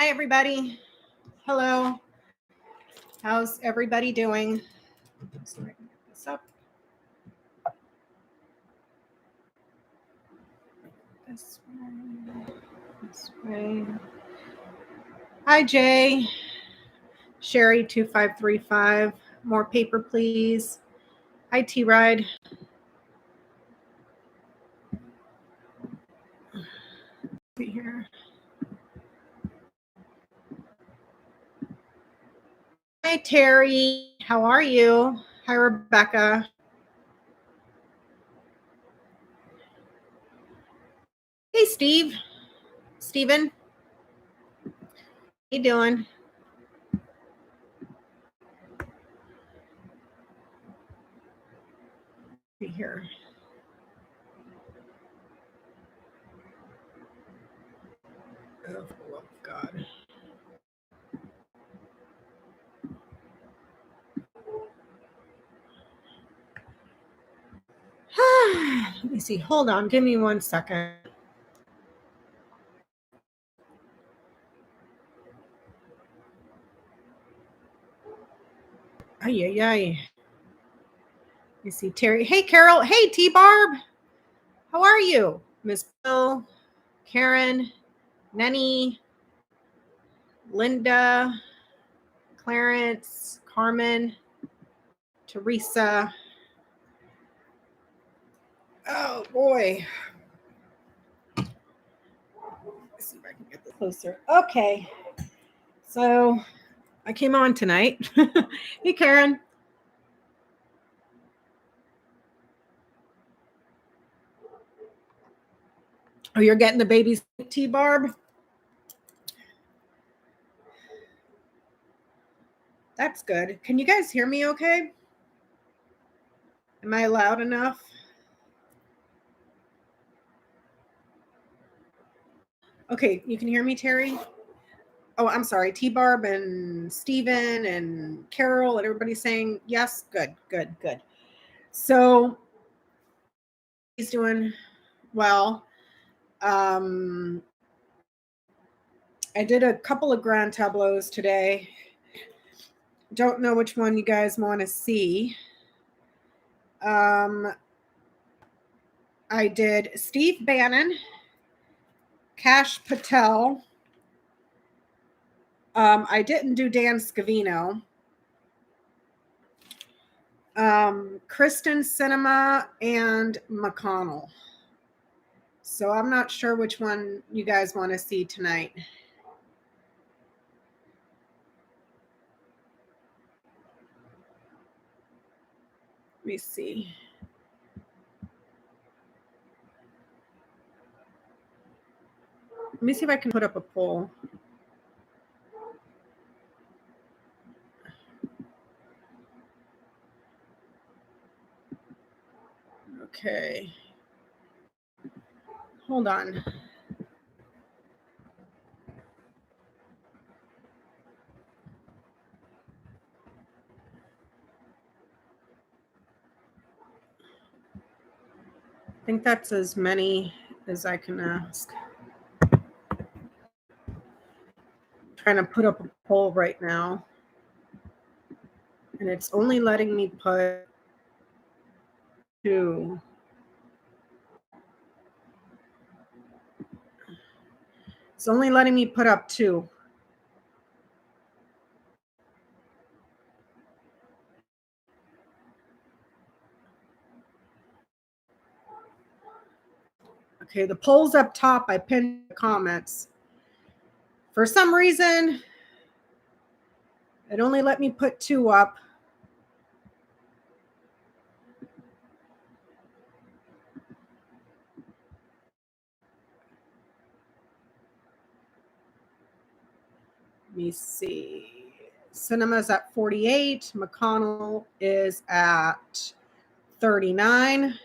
Hi, everybody. Hello. How's everybody doing? So I can get this up. This way. This way. Hi, Jay. Sherry 2535. More paper, please. Hi, T-Ride. Here. Hi, Terry. How are you? Hi, Rebecca. Hey, Steve. Steven. How you doing? Here. Oh, God. Let me see. Hold on. Give me 1 second. Ay, ay, ay. You see Terry. Hey, Carol. Hey, T-Barb. How are you? Miss Bill, Karen, Nenny, Linda, Clarence, Carmen, Teresa. Oh, boy. Let's see if I can get this closer. Okay. So I came on tonight. Hey, Karen. Oh, you're getting the baby's T-Barb? That's good. Can you guys hear me okay? Am I loud enough? Okay, you can hear me, Terry? Oh, I'm sorry. T-Barb and Steven and Carol and everybody saying yes. Good, good, good. So he's doing well. I did a couple of grand tableaus today. Don't know which one you guys want to see. I did Steve Bannon, Cash Patel. I didn't do Dan Scavino. Kristen Cinema and McConnell. So I'm not sure which one you guys want to see tonight. Let me see. Let me see if I can put up a poll. Okay. Hold on. I think that's as many as I can ask. Trying to put up a poll right now. And it's only letting me put 2. It's only letting me put up 2. Okay, the poll's up top. I pinned the comments. For some reason, it only let me put 2 up. Let me see. Cinema's at 48. McConnell is at 39.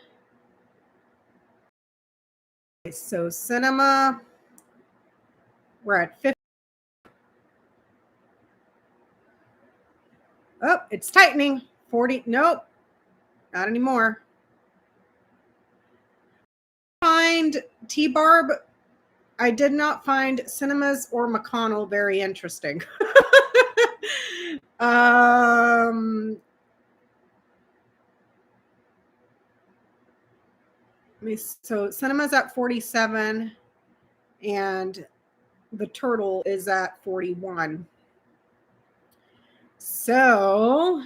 Okay, so Cinema, we're at 50. Oh, it's tightening. 40. Nope, not anymore. Find T-Barb I did not find Cinemas or McConnell very interesting. So Cinema's at 47 and the Turtle is at 41. So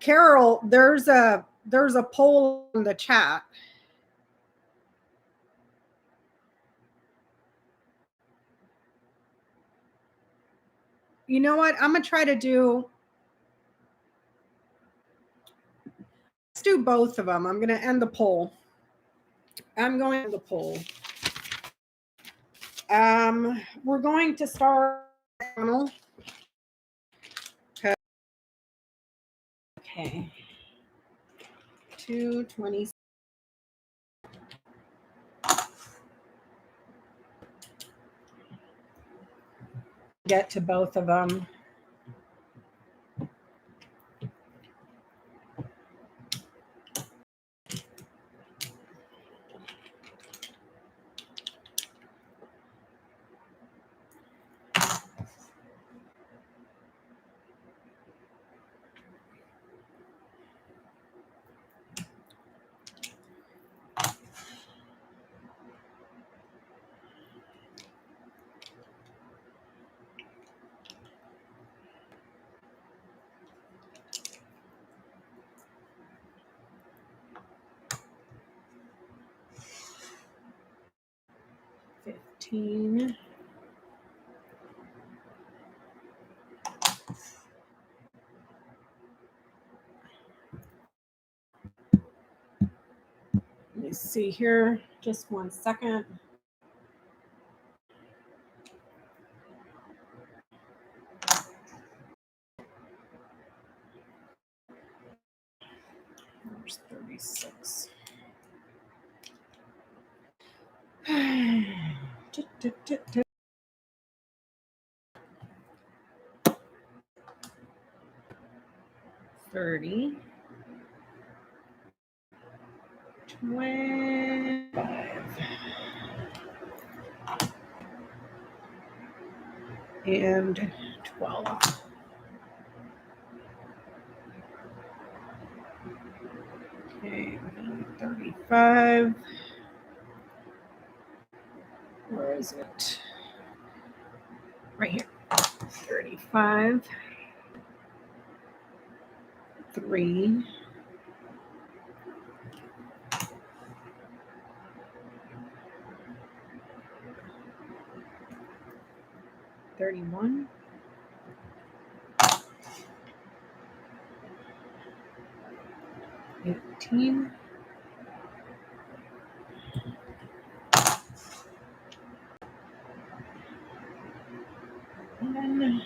Carol, there's a poll in the chat. You know what? I'm gonna try to do. Let's do both of them. I'm gonna end the poll. I'm going to end the poll. We're going to start. Okay. 220. Get to both of them. $15. Let me see here. Just 1 second. There's 36. 30. 25. And 12. Okay, 35. Where is it? Right here. 35. 3. 31. 18. 19.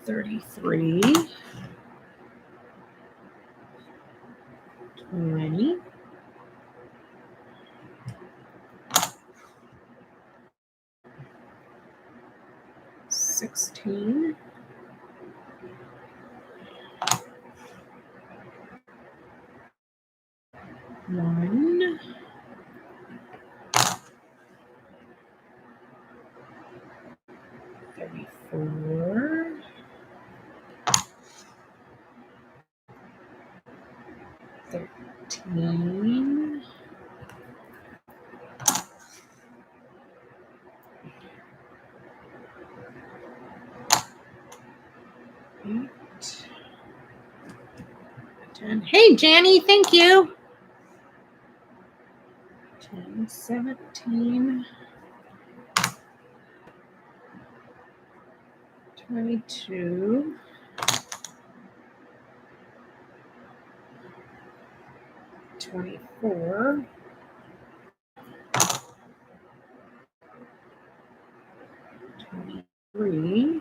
33. 20. 16. 1. 34. 13. 8. 10. Hey, Janny, thank you. 10, 17. 22. 24. 3,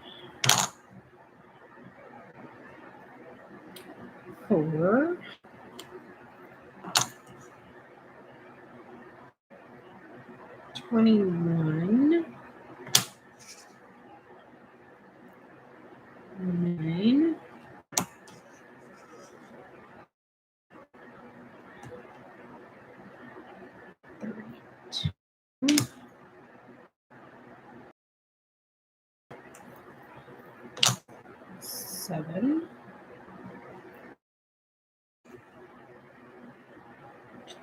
4, 21, 9, 32, 7,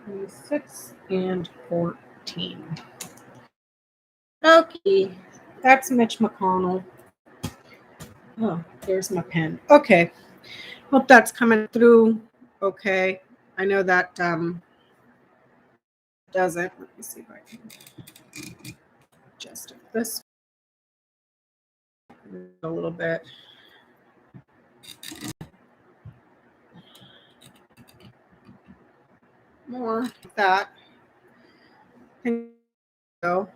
26, and 14. Okay, that's Mitch McConnell. Oh, there's my pen. Okay, hope that's coming through. Okay, I know that doesn't. Let me see if I can adjust this a little bit. More like that. So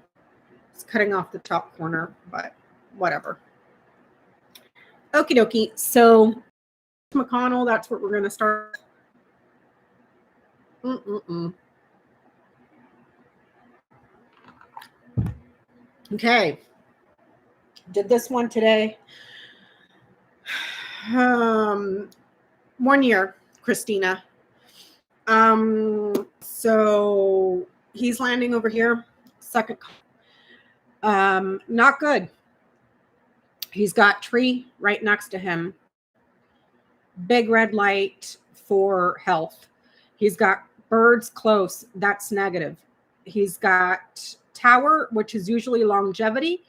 it's cutting off the top corner, but whatever. Okie dokie. So McConnell, that's what we're going to start. Okay. Did this one today. 1 year, Christina. So he's landing over here. Second. Not good. He's got tree right next to him. Big red light for health. He's got birds close. That's negative. He's got tower, which is usually longevity.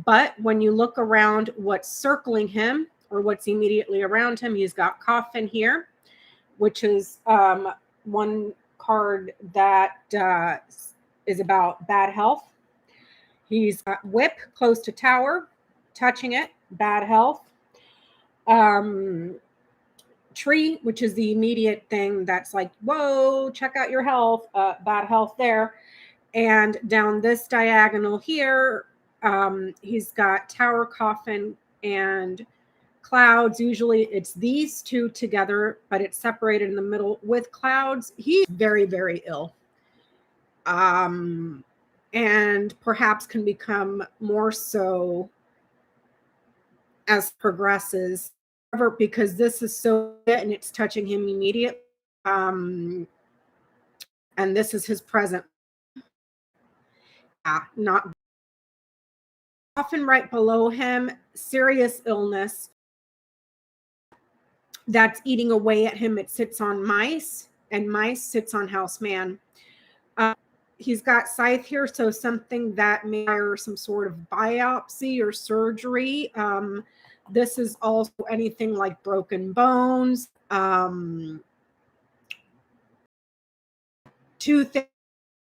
But when you look around what's circling him or what's immediately around him, he's got coffin here, which is one card that is about bad health. He's got whip close to tower, touching it, bad health. Tree, which is the immediate thing that's like, whoa, check out your health, bad health there. And down this diagonal here, he's got tower, coffin, and clouds. Usually it's these two together, but it's separated in the middle with clouds. He's very, very ill. And perhaps can become more so as progresses, because this is so and it's touching him immediately. And this is his present. Not often right below him, serious illness that's eating away at him. It sits on mice, and mice sits on houseman. He's got scythe here, so something that may require some sort of biopsy or surgery. This is also anything like broken bones, toothache,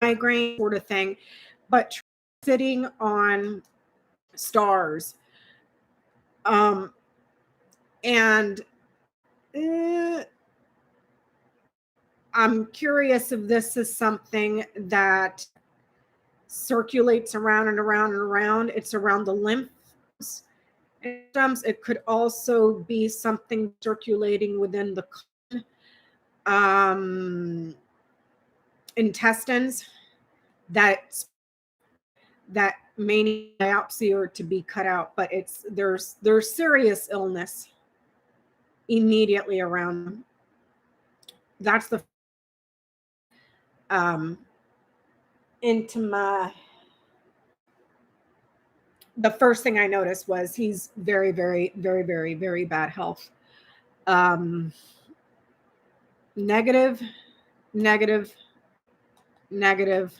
migraine sort of thing, but sitting on stars. And I'm curious if this is something that circulates around and around and around. It's around the lymph systems. It could also be something circulating within the intestines that may need biopsy or to be cut out. But there's serious illness immediately around them. That's the the first thing I noticed was he's very, very, very, very, very bad health. Negative, negative, negative,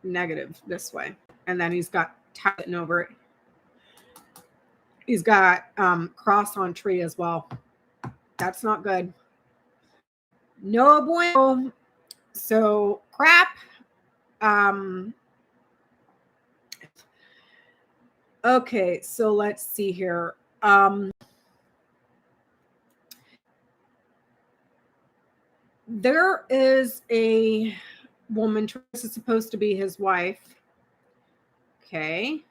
negative this way. And then he's got Titan over it. He's got cross on tree as well. That's not good. No bueno. So crap. Okay, so let's see here. There is a woman, this is supposed to be his wife. Okay.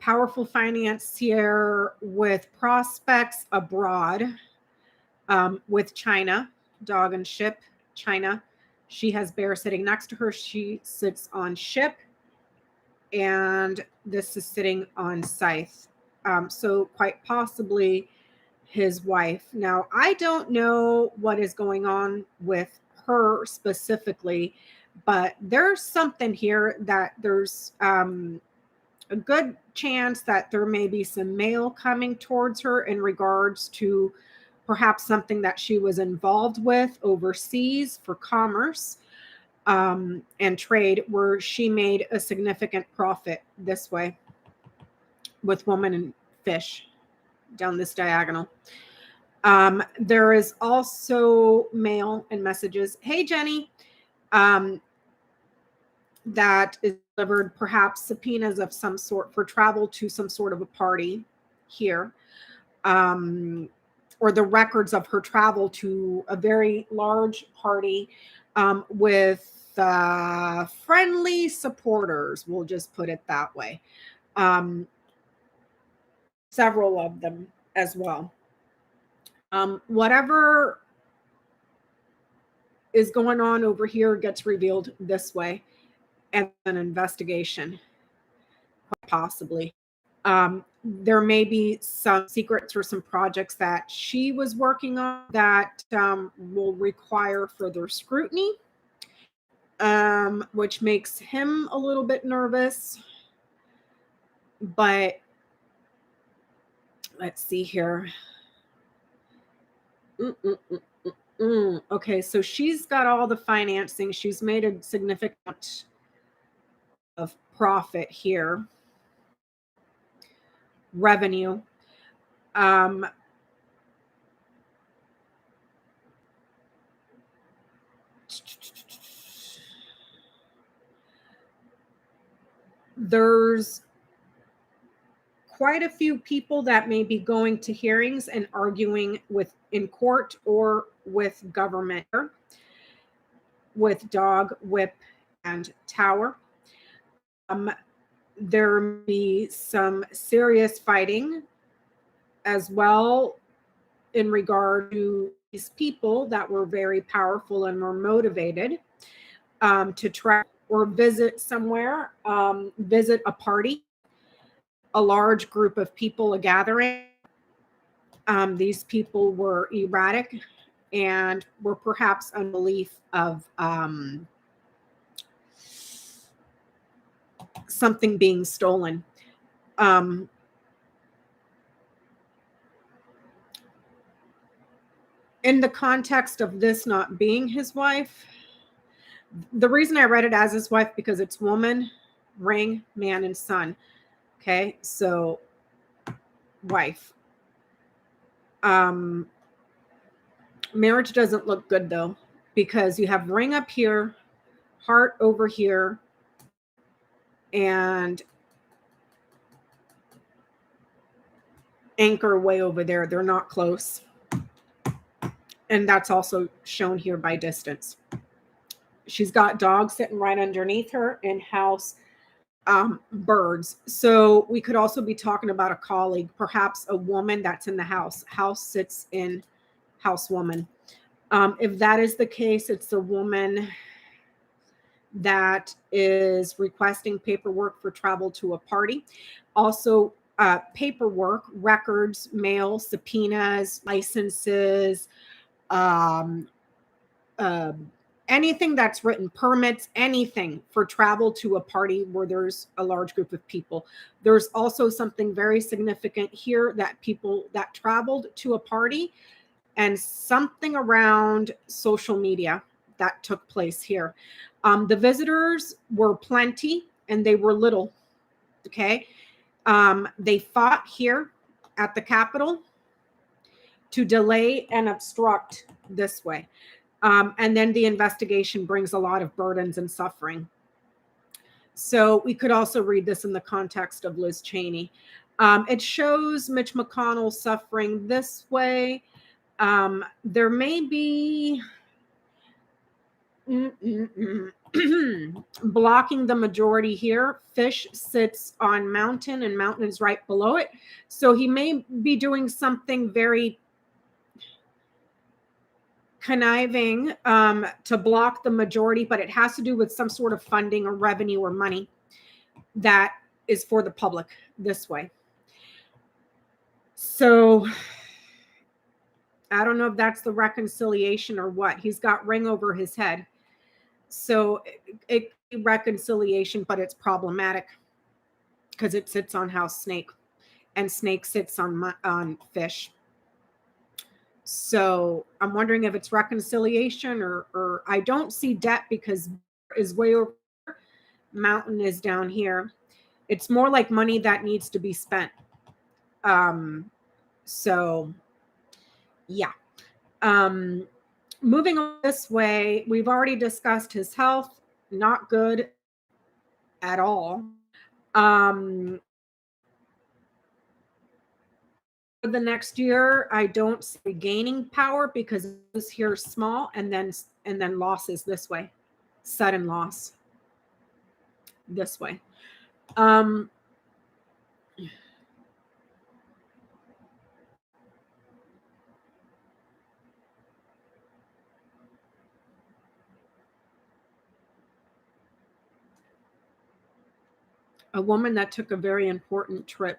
powerful financier with prospects abroad, with China, dog and ship, China. She has bear sitting next to her. She sits on ship, and this is sitting on scythe. So quite possibly his wife. Now, I don't know what is going on with her specifically, but there's something here that there's a good chance that there may be some mail coming towards her in regards to perhaps something that she was involved with overseas for commerce, and trade, where she made a significant profit this way with woman and fish down this diagonal. There is also mail and messages. Hey, Jenny. That is delivered, perhaps subpoenas of some sort for travel to some sort of a party here, or the records of her travel to a very large party, with friendly supporters. We'll just put it that way. Several of them as well. Whatever is going on over here gets revealed this way, and an investigation, quite possibly. There may be some secrets or some projects that she was working on that will require further scrutiny, which makes him a little bit nervous. But let's see here. Okay, so she's got all the financing. She's made a significant of profit here. Revenue. There's quite a few people that may be going to hearings and arguing with in court or with government, with dog, whip, and tower. There may be some serious fighting as well in regard to these people that were very powerful and were motivated to try or visit somewhere, visit a party, a large group of people, a gathering. These people were erratic and were perhaps unbelief of something being stolen. In the context of this not being his wife, the reason I read it as his wife, because it's woman, ring, man, and son. Okay, so wife. Marriage doesn't look good though, because you have ring up here, heart over here, and anchor way over there. They're not close. And that's also shown here by distance. She's got dogs sitting right underneath her and house birds. So we could also be talking about a colleague, perhaps a woman that's in the house. House sits in housewoman. If that is the case, it's a woman that is requesting paperwork for travel to a party. Also, paperwork, records, mail, subpoenas, licenses, anything that's written, permits, anything for travel to a party where there's a large group of people. There's also something very significant here, that people that traveled to a party, and something around social media that took place here. The visitors were plenty and they were little. Okay. They fought here at the Capitol to delay and obstruct this way. And then the investigation brings a lot of burdens and suffering. So we could also read this in the context of Liz Cheney. It shows Mitch McConnell suffering this way. There may be Blocking the majority here. Fish sits on mountain and mountain is right below it. So he may be doing something very conniving to block the majority, but it has to do with some sort of funding or revenue or money that is for the public this way. So I don't know if that's the reconciliation or what. He's got ring over his head. So it reconciliation, but it's problematic because it sits on house snake and snake sits on fish. So I'm wondering if it's reconciliation or I don't see debt because is way over. Mountain is down here. It's more like money that needs to be spent. So yeah. Moving on this way, we've already discussed his health, not good at all. For the next year, I don't see gaining power because this here is small and then losses this way, sudden loss this way. A woman that took a very important trip.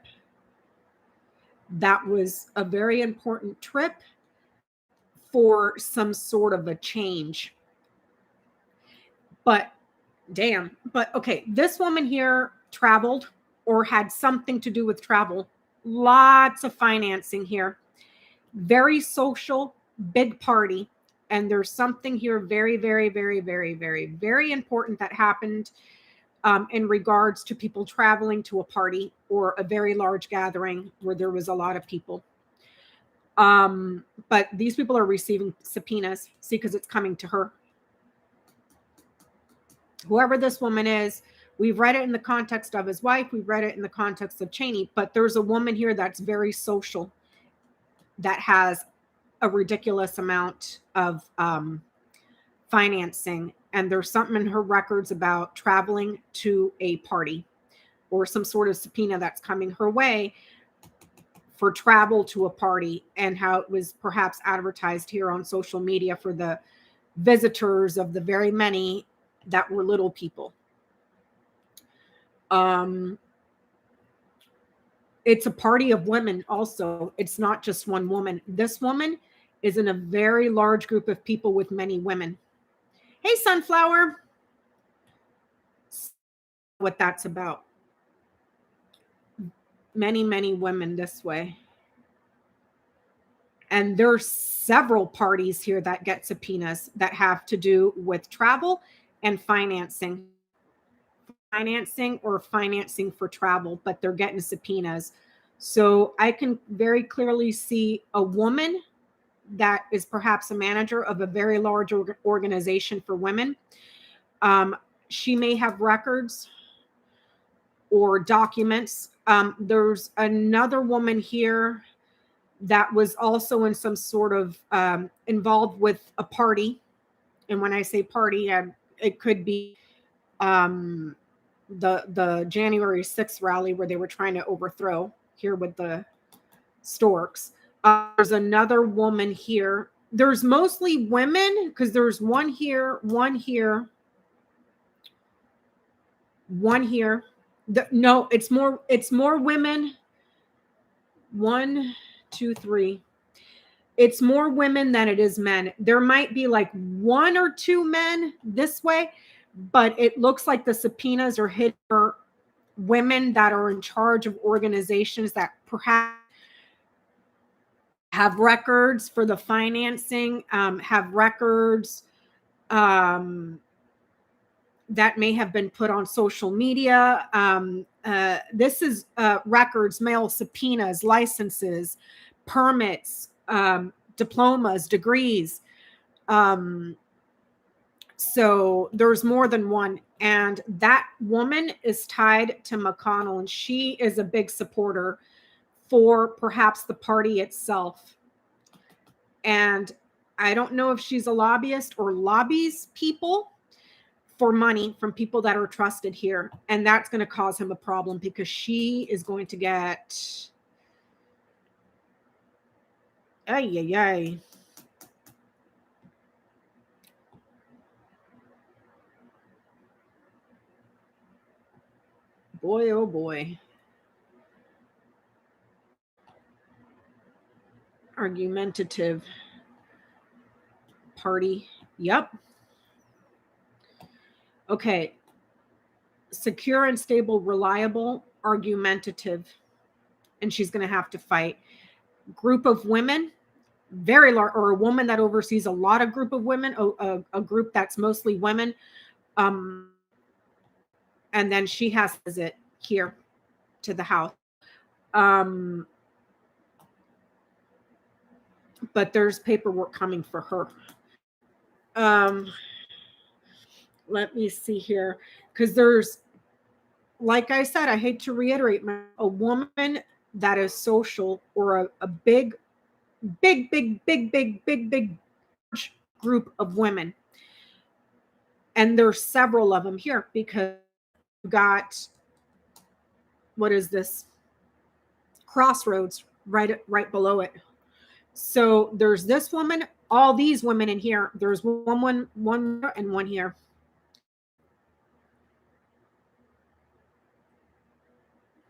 That was a very important trip for some sort of a change. But damn, but okay, this woman here traveled or had something to do with travel. Lots of financing here. Very social, big party. And there's something here very, very, very, very, very, very important that happened in regards to people traveling to a party or a very large gathering where there was a lot of people. But these people are receiving subpoenas, see, because it's coming to her. Whoever this woman is, we've read it in the context of his wife. We've read it in the context of Cheney, but there's a woman here that's very social that has a ridiculous amount of financing. And there's something in her records about traveling to a party or some sort of subpoena that's coming her way for travel to a party, and how it was perhaps advertised here on social media for the visitors of the very many that were little people. It's a party of women also. It's not just one woman. This woman is in a very large group of people with many women. Hey, Sunflower. What that's about. Many, many women this way. And there's several parties here that get subpoenas that have to do with travel and financing. Financing or financing for travel, but they're getting subpoenas. So I can very clearly see a woman that is perhaps a manager of a very large organization for women. She may have records or documents. There's another woman here that was also in some sort of involved with a party. And when I say party, it could be the January 6th rally where they were trying to overthrow here with the storks. There's another woman here. There's mostly women because there's one here, one here, one here. No, it's more women. 1, 2, 3. It's more women than it is men. There might be like 1 or 2 men this way, but it looks like the subpoenas are hidden for women that are in charge of organizations that perhaps have records for the financing, have records that may have been put on social media. This is records, mail subpoenas, licenses, permits, diplomas, degrees. So there's more than one. And that woman is tied to McConnell, and she is a big supporter for perhaps the party itself. And I don't know if she's a lobbyist or lobbies people for money from people that are trusted here. And that's going to cause him a problem because she is going to get. Ay, ay, ay. Boy, oh boy. Argumentative party. Yep. Okay. Secure and stable, reliable, argumentative. And she's going to have to fight. Group of women, very large, or a woman that oversees a lot of group of women, a group that's mostly women. And then she has to visit here to the house. But there's paperwork coming for her. Let me see here, because there's, like I said, I hate to reiterate, a woman that is social, or a big group of women. And there's several of them here because you got, what is this? Crossroads right below it. So there's this woman, all these women in here. There's one and one here.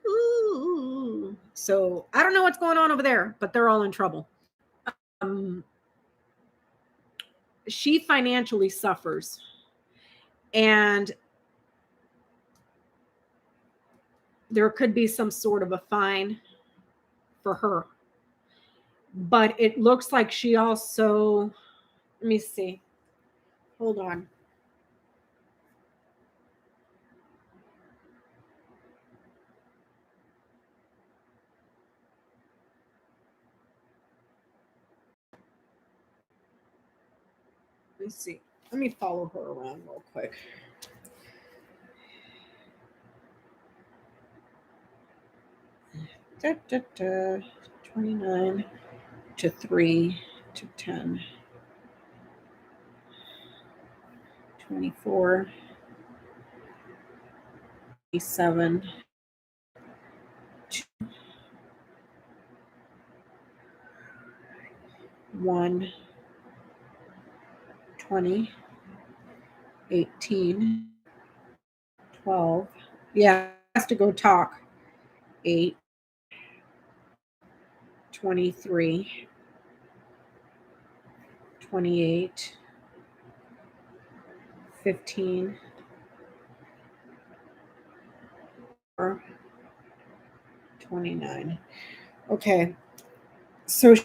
Ooh. So I don't know what's going on over there, but they're all in trouble. She financially suffers, and there could be some sort of a fine for her. But it looks like she also, let me see. Hold on. Let me see. Let me follow her around real quick. Da, da, da. 29 to 3 to 10. 24. 27. 1. 20. 18. 12. Yeah, has to go talk. 8. 23. 28. 15. 29. Okay. So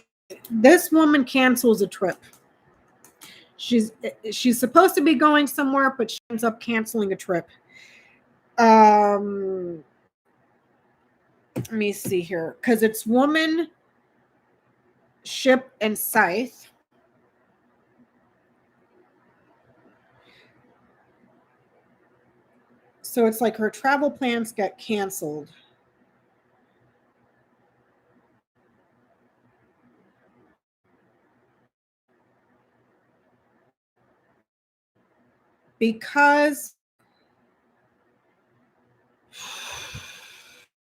this woman cancels a trip. She's supposed to be going somewhere, but she ends up canceling a trip. Let me see here, because it's woman, ship, and scythe. So it's like her travel plans get canceled. Because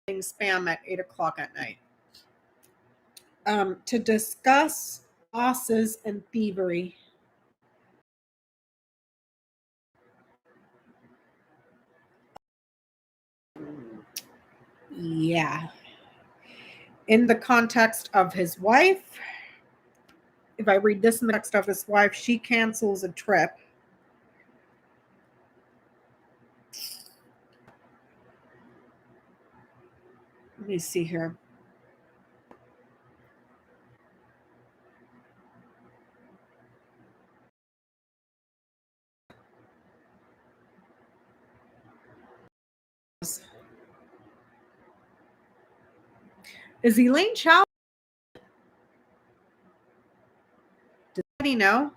spam at 8:00 at night. To discuss losses and thievery. Yeah. In the context of his wife, if I read this in the context of his wife, she cancels a trip. Let me see here. Is Elaine Chow? Does anybody know?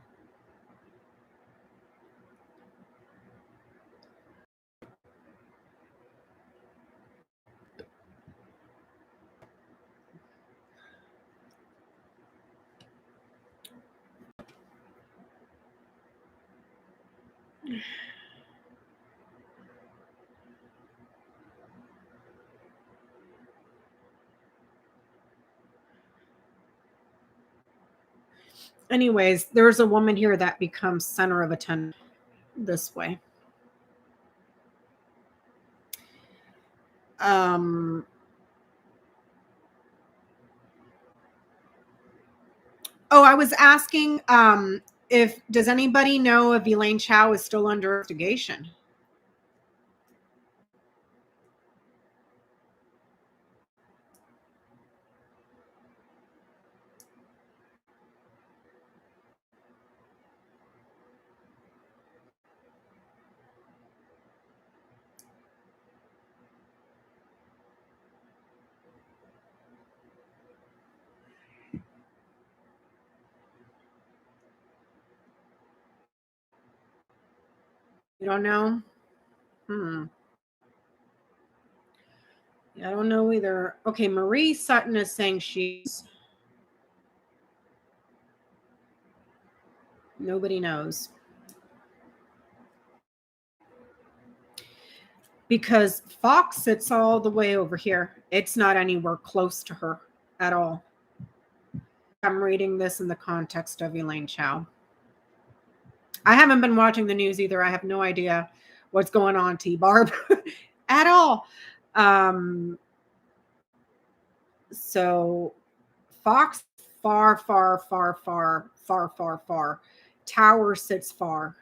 Anyways, there's a woman here that becomes center of attention this way. Oh, I was asking if does anybody know if Elaine Chao is still under investigation? You don't know? I don't know either. Okay, Marie Sutton is saying she's... Nobody knows. Because Fox sits all the way over here. It's not anywhere close to her at all. I'm reading this in the context of Elaine Chao. I haven't been watching the news either. I have no idea what's going on, T-Barb, at all. So Fox far, far, far, far, far, far, far. Tower sits far.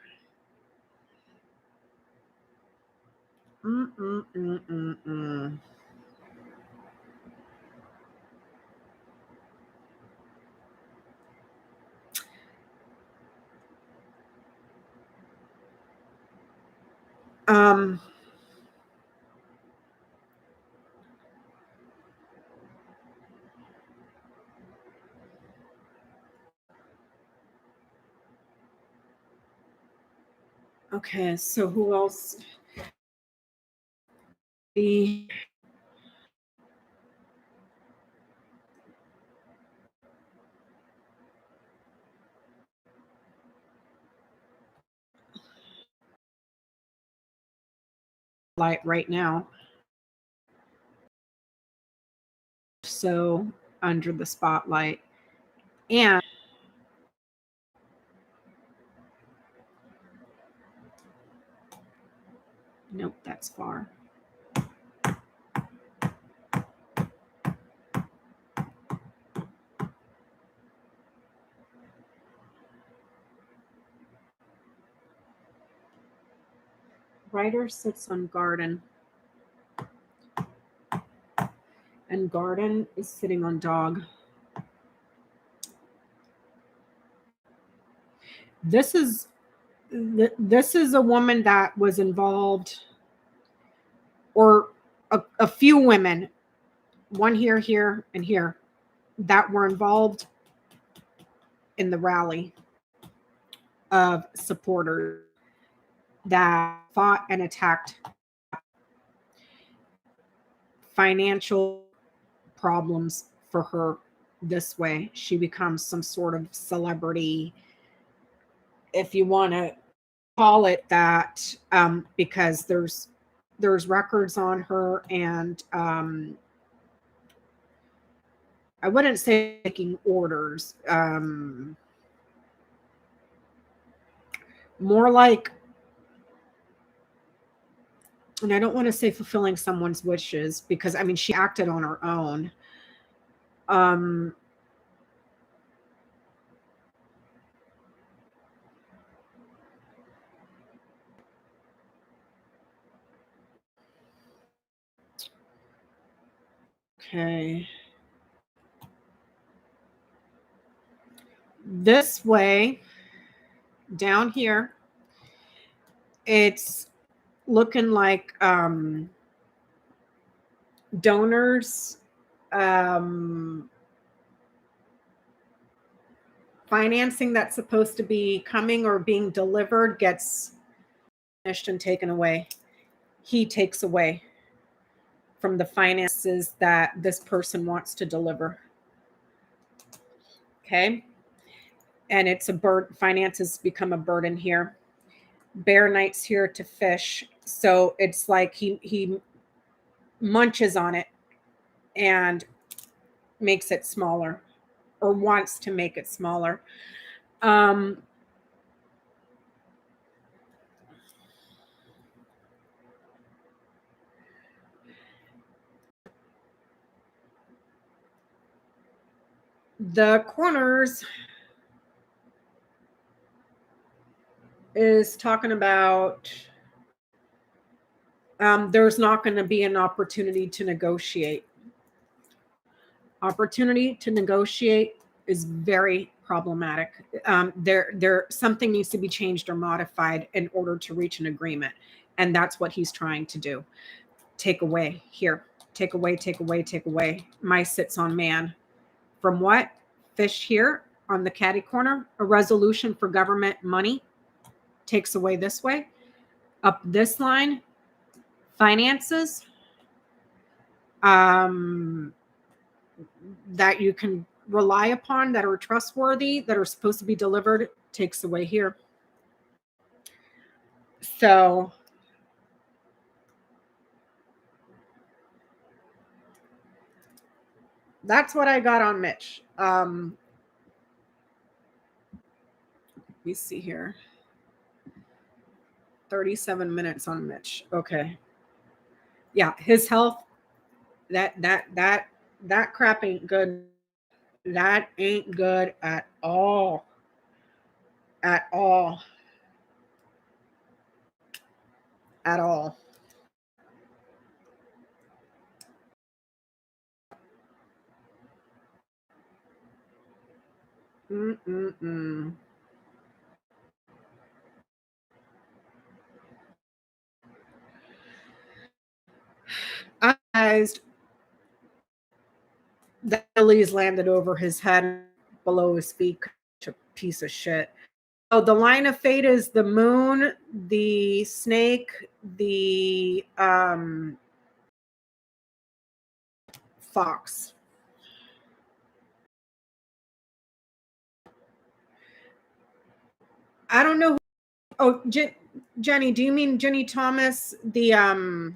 Okay, so who else? The light right now. So under the spotlight. And nope, that's far. Writer sits on garden. And garden is sitting on dog. This is a woman that was involved, or a few women, one here, here, and here, that were involved in the rally of supporters that fought and attacked. Financial problems for her this way. She becomes some sort of celebrity, if you want to call it that, because there's records on her, and I wouldn't say taking orders, more like, and I don't want to say fulfilling someone's wishes, because I mean she acted on her own. Okay. This way, down here, it's looking like donors, financing that's supposed to be coming or being delivered gets finished and taken away. He takes away from the finances that this person wants to deliver. Okay. And it's a burden. Finances become a burden here. Bear Knight's here to fish. So it's like he munches on it and makes it smaller, or wants to make it smaller. The corners is talking about there's not going to be an opportunity to negotiate. Opportunity to negotiate is very problematic. There something needs to be changed or modified in order to reach an agreement, and that's what he's trying to do. Take away here, take away, take away, take away. My sits on man. From what? Fish here on the caddy corner. A resolution for government money takes away this way. Up this line, finances. That you can rely upon, that are trustworthy, that are supposed to be delivered, takes away here. So that's what I got on Mitch. Let me see here. 37 minutes on Mitch. Okay. Yeah, his health, that crap ain't good. That ain't good at all. At all. At all. The lilies landed over his head, below his feet. Such a piece of shit. Oh, the line of fate is the moon, the snake, the fox. I don't know. Oh, Jenny, do you mean Jenny Thomas, the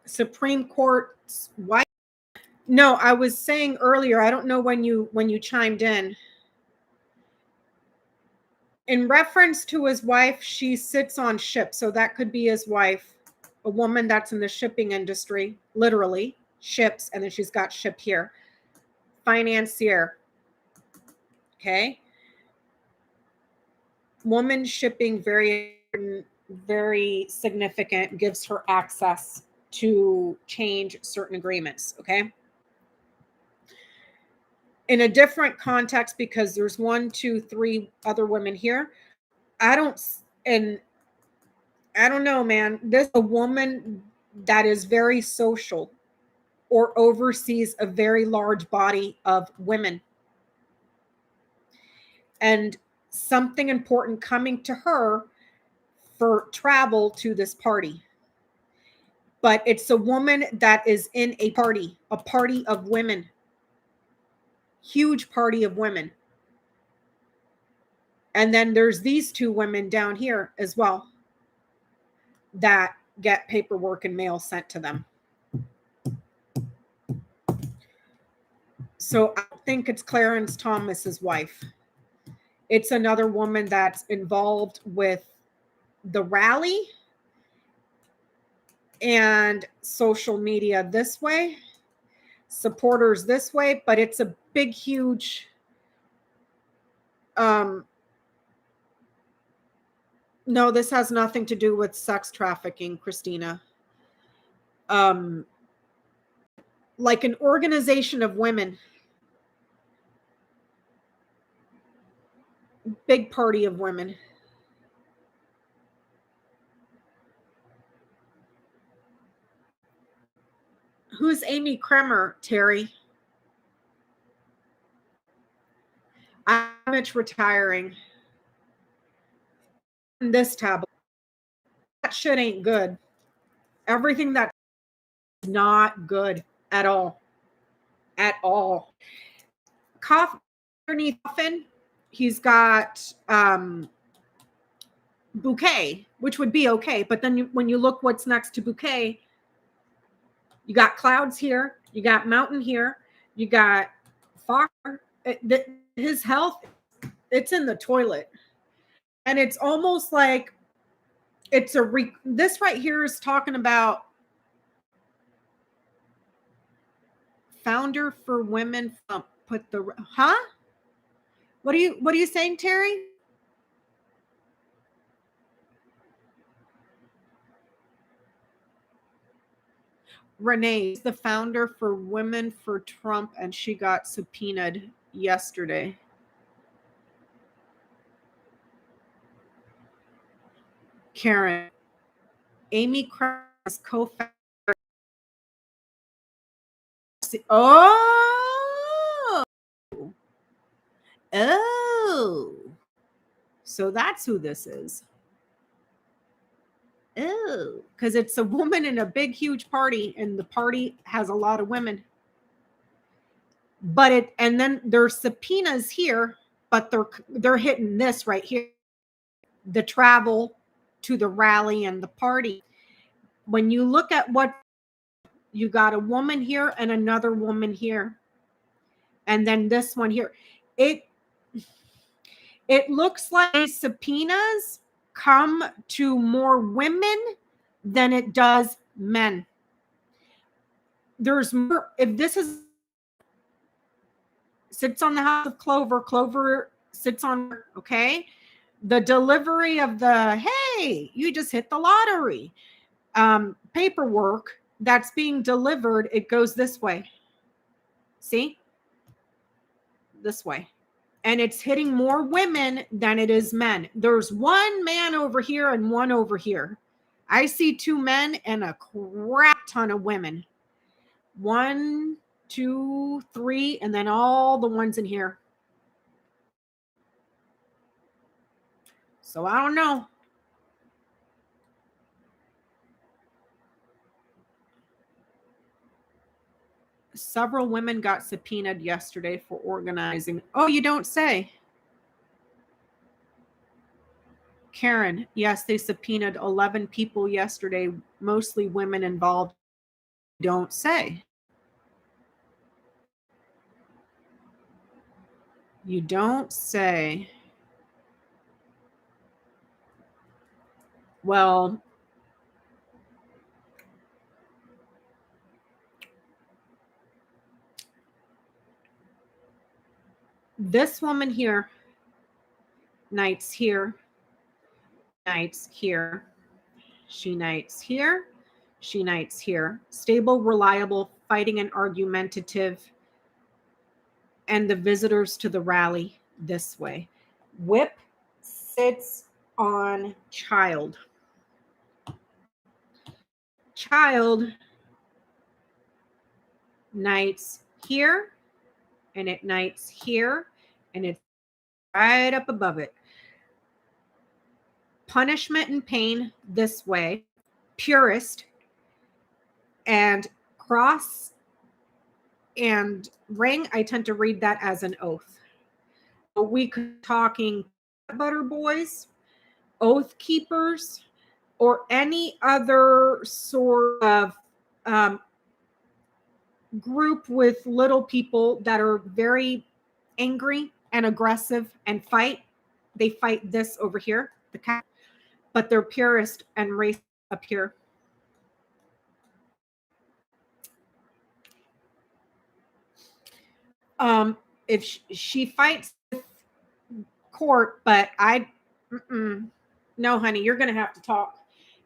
Supreme Court's wife? No, I was saying earlier, I don't know when you chimed in reference to his wife. She sits on ships, so that could be his wife, a woman that's in the shipping industry, literally ships, and then she's got ship here. Financier. Okay. Woman shipping, very significant, gives her access to change certain agreements. Okay. In a different context, because there's 1, 2, 3 other women here. I don't know, man. This is a woman that is very social or oversees a very large body of women. And something important coming to her for travel to this party. But it's a woman that is in a party of women. Huge party of women. And then there's these 2 women down here as well that get paperwork and mail sent to them. So I think it's Clarence Thomas's wife. It's another woman that's involved with the rally and social media this way, supporters this way, but it's a big, huge no, this has nothing to do with sex trafficking, Christina. Like an organization of women. Big party of women. Who's Amy Kremer, Terry? I'm retiring. This tablet. That shit ain't good. Everything that's not good at all. At all. Coffin underneath coffin He's got Bouquet, which would be okay. But then when you look what's next to Bouquet, you got clouds here, you got mountain here, you got far. His health, it's in the toilet. And it's almost like it's this right here is talking about founder for women from What are you saying, Terry? Renee is the founder for Women for Trump, and she got subpoenaed yesterday. Karen, Amy Crown is co-founder. Oh, so that's who this is. Oh, because it's a woman in a big, huge party, and the party has a lot of women. But and then there's subpoenas here, but they're hitting this right here, the travel to the rally and the party. When you look at what you got, a woman here and another woman here, and then this one here, it looks like these subpoenas come to more women than it does men. There's more. If this is sits on the house of Clover sits on, okay, the delivery of the, hey, you just hit the lottery paperwork that's being delivered, it goes this way. See? This way. And it's hitting more women than it is men. There's one man over here and one over here. I see 2 men and a crap ton of women. 1, 2, 3, and then all the ones in here. So I don't know. Several women got subpoenaed yesterday for organizing. Oh, you don't say. Karen, yes, they subpoenaed 11 people yesterday, mostly women involved. Don't say. You don't say. Well, this woman here, nights here, nights here, she nights here, she nights here. Stable, reliable, fighting and argumentative, and the visitors to the rally this way. Whip sits on child. Child nights here, and it nights here, and it's right up above it. Punishment and pain this way. Purist and cross and ring, I tend to read that as an oath. We could talking butter boys, oath keepers, or any other sort of group with little people that are very angry and aggressive and fight. They fight this over here, the cat, but they're purist and race up here. If she fights court, but no, honey, you're gonna have to talk,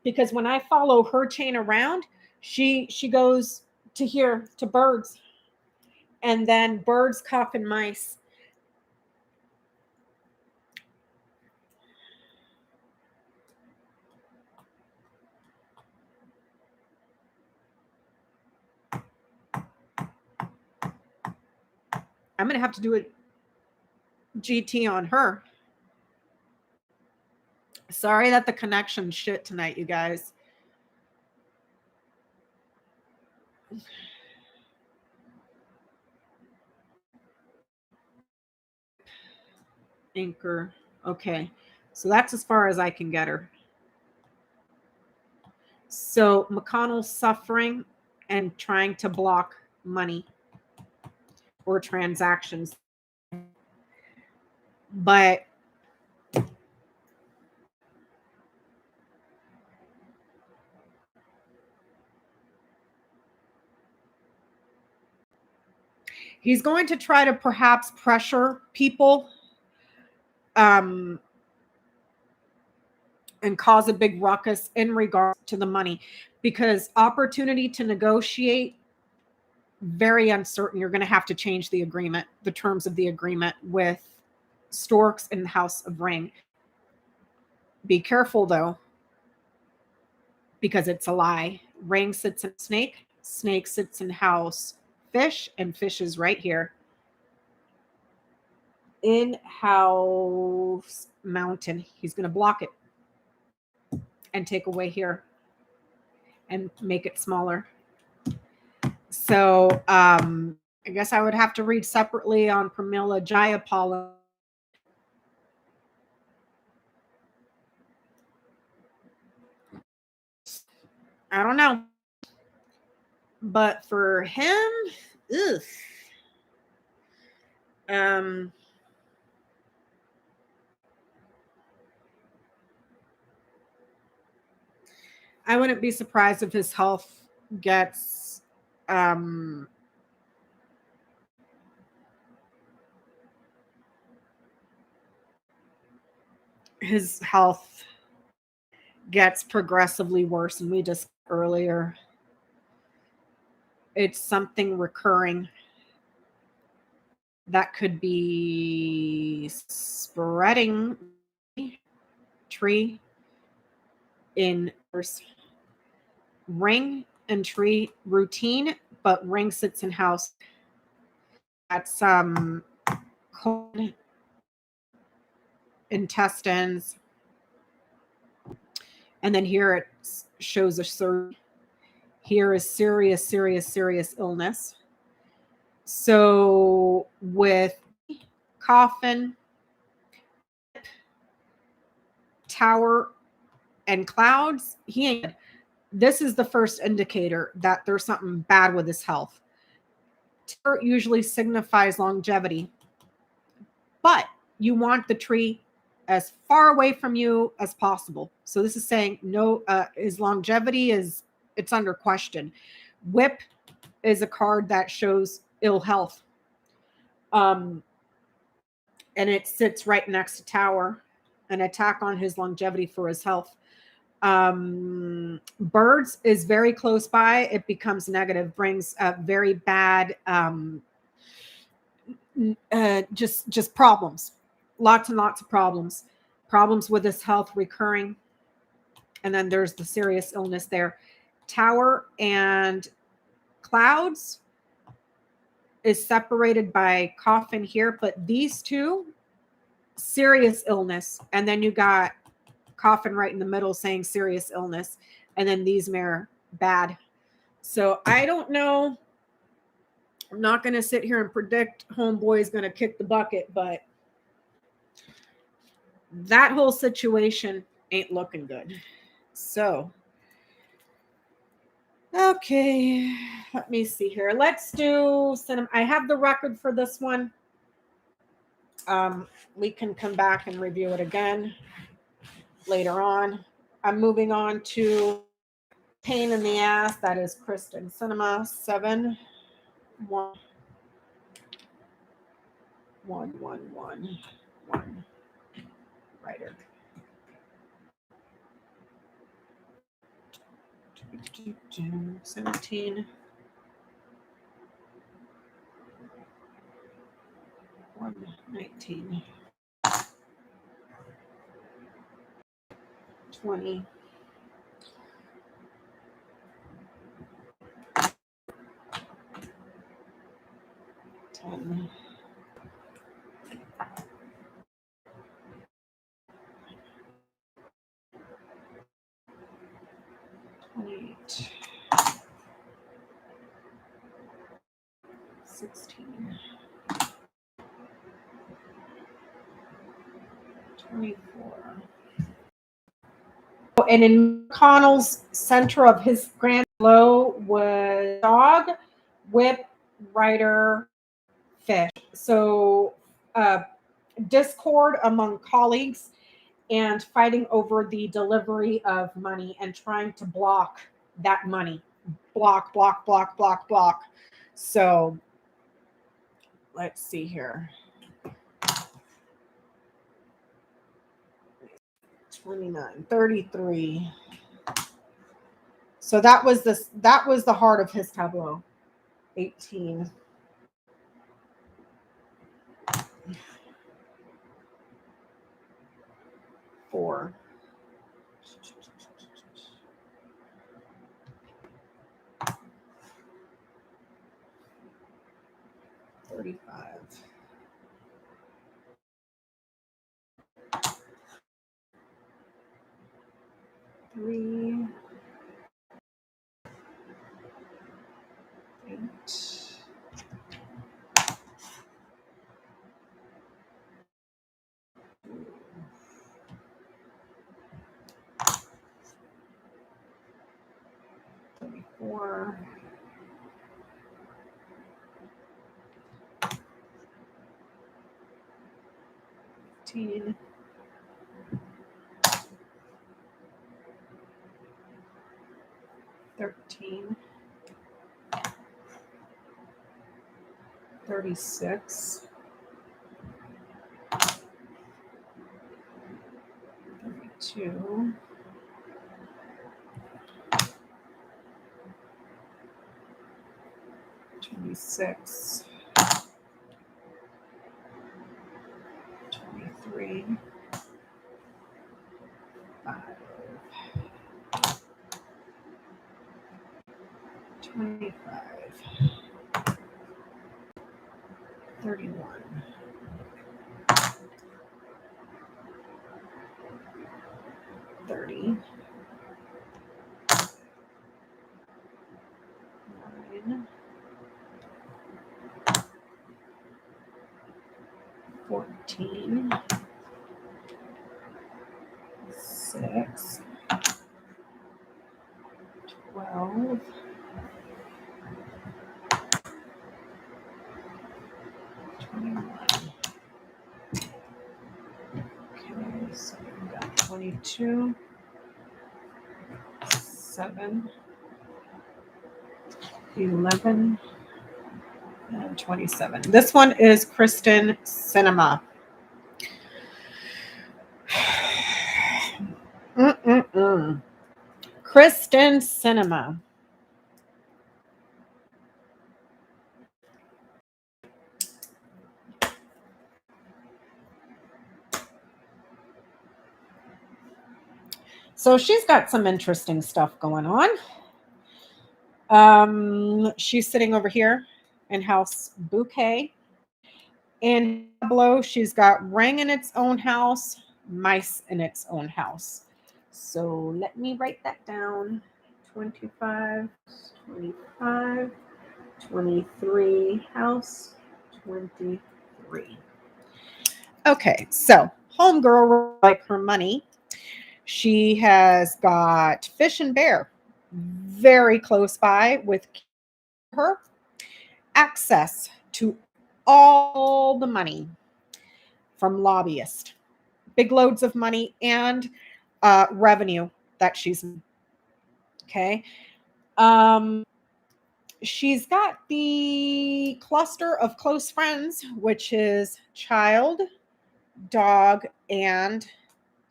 because when I follow her chain around, she goes to here to birds, and then birds, cough, and mice. I'm gonna have to do a GT on her. Sorry that the connection shit tonight, you guys. Anchor. Okay. So that's as far as I can get her. So McConnell's suffering and trying to block money or transactions. But he's going to try to perhaps pressure people and cause a big ruckus in regards to the money, because opportunity to negotiate, very uncertain. You're going to have to change the agreement, the terms of the agreement with Storks in the House of Ring. Be careful though, because it's a lie. Ring sits in snake, snake sits in house fish, and fish is right here in house mountain. He's going to block it and take away here and make it smaller. So I guess I would have to read separately on Pramila Jayapala. I don't know. But for him, ugh. I wouldn't be surprised if his health gets his health gets progressively worse, and we discussed earlier. It's something recurring that could be spreading tree in ring and tree routine, but ring sits in house. That's colon, intestines, and then here it shows a surge. Here is serious illness. So with coffin, tower, and clouds, this is the first indicator that there's something bad with his health. Tower usually signifies longevity, but you want the tree as far away from you as possible. So this is saying no, his longevity it's under question. Whip is a card that shows ill health. And it sits right next to tower, an attack on his longevity for his health. Birds is very close by. It becomes negative, brings very bad, just problems, lots and lots of problems with his health recurring. And then there's the serious illness there. Tower and clouds is separated by coffin here, but these two, serious illness. And then you got coffin right in the middle saying serious illness. And then these mere bad. So I don't know. I'm not going to sit here and predict homeboy is going to kick the bucket, but that whole situation ain't looking good. So, okay, let me see here. Let's do cinema. I have the record for this one. We can come back and review it again later on. I'm moving on to Pain in the Ass. That is Kristen Cinema 7 1 1 1 1 1. Writer. 17 119 20 10 28 16 24. And in McConnell's center of his grand tableau was dog, whip, rider, fish. So discord among colleagues and fighting over the delivery of money and trying to block that money. Block, block, block, block, block. So let's see here. 29, 33. So that was the heart of his tableau. 18. Four. 35. 3. 8. 34. 15. 13. 36. 32. 26. 23. 5. 25. 31. 30. 9. 14. 6. 12. 21. Okay, so we've got 22. 7. 11. And 27. This one is Kristen Cinema. Kristen Cinema. So she's got some interesting stuff going on. She's sitting over here in house bouquet. In tableau, she's got ring in its own house, mice in its own house. So let me write that down. 25, 25, 23, house 23. Okay, so homegirl like her money. She has got fish and bear very close by with her. Access to all the money from lobbyists, big loads of money and revenue that she's okay. She's got the cluster of close friends, which is child, dog, and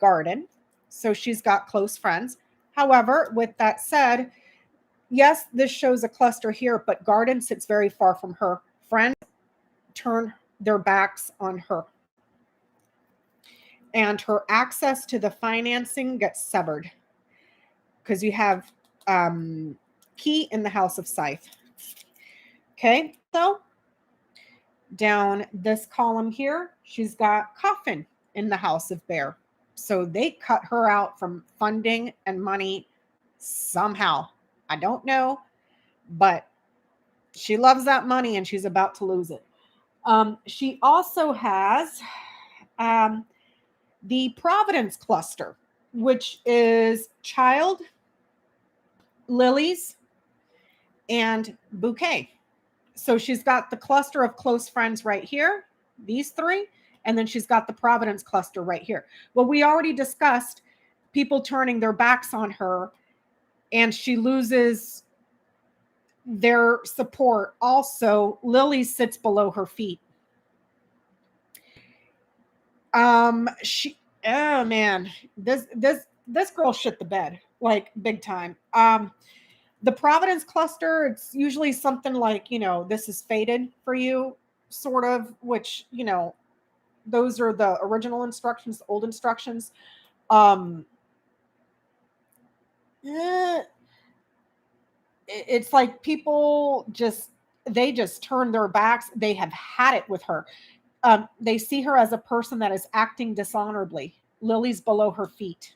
garden. So she's got close friends. However, with that said, yes, this shows a cluster here, but garden sits very far from her. Friends turn their backs on her. And her access to the financing gets severed because you have key in the house of scythe. Okay, so down this column here, she's got coffin in the house of bear. So they cut her out from funding and money somehow. I don't know, but she loves that money and she's about to lose it. She also has The Providence cluster, which is child, lilies, and bouquet. So she's got the cluster of close friends right here, these three, and then she's got the Providence cluster right here. Well, we already discussed people turning their backs on her, and she loses their support. Also, Lily sits below her feet. Oh man, this girl shit the bed, like big time. The Providence cluster, it's usually something like, this is fated for you, sort of, which, those are the original instructions, the old instructions. Eh, it's like people they just turn their backs. They have had it with her. They see her as a person that is acting dishonorably. Lily's below her feet.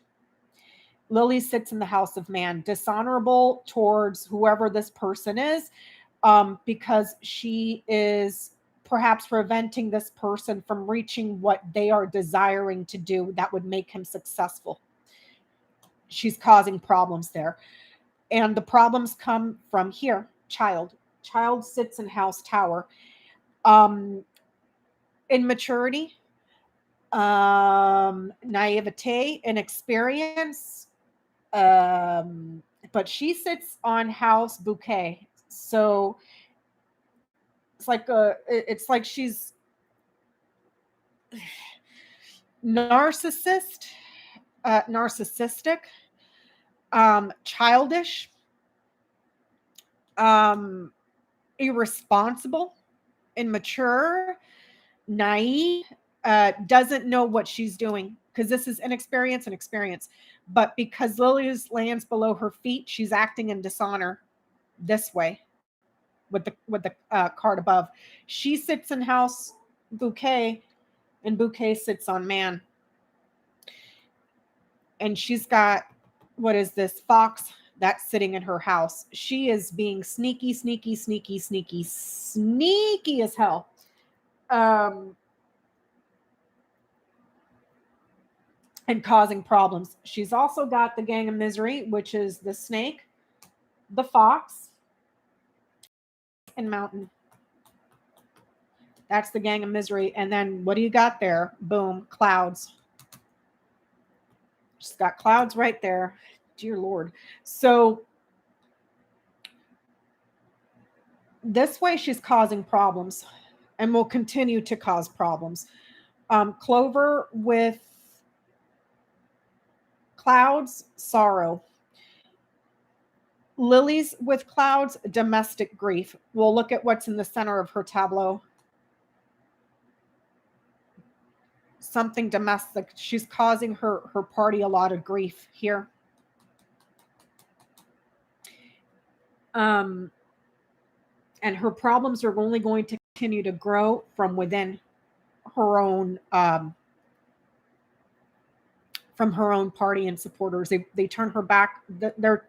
Lily sits in the house of man, dishonorable towards whoever this person is, because she is perhaps preventing this person from reaching what they are desiring to do that would make him successful. She's causing problems there. And the problems come from here, child. Child sits in house tower. Immaturity, naivete, inexperience. But she sits on house bouquet. So it's like she's narcissistic, childish, irresponsible, immature, naive, doesn't know what she's doing, because this is inexperience and experience. But because Lili's lands below her feet, she's acting in dishonor this way with the card above. She sits in house bouquet, and bouquet sits on man. And she's got, what is this, fox that's sitting in her house. She is being sneaky as hell. And causing problems. She's also got the gang of misery, which is the snake, the fox, and mountain. That's the gang of misery. And then what do you got there? Boom, clouds. She's got clouds right there. Dear Lord. So this way she's causing problems and will continue to cause problems. Clover with clouds, sorrow. Lilies with clouds, domestic grief. We'll look at what's in the center of her tableau. Something domestic. She's causing her party a lot of grief here. And her problems are only going to continue to grow from within her own from her own party and supporters. They turn her back.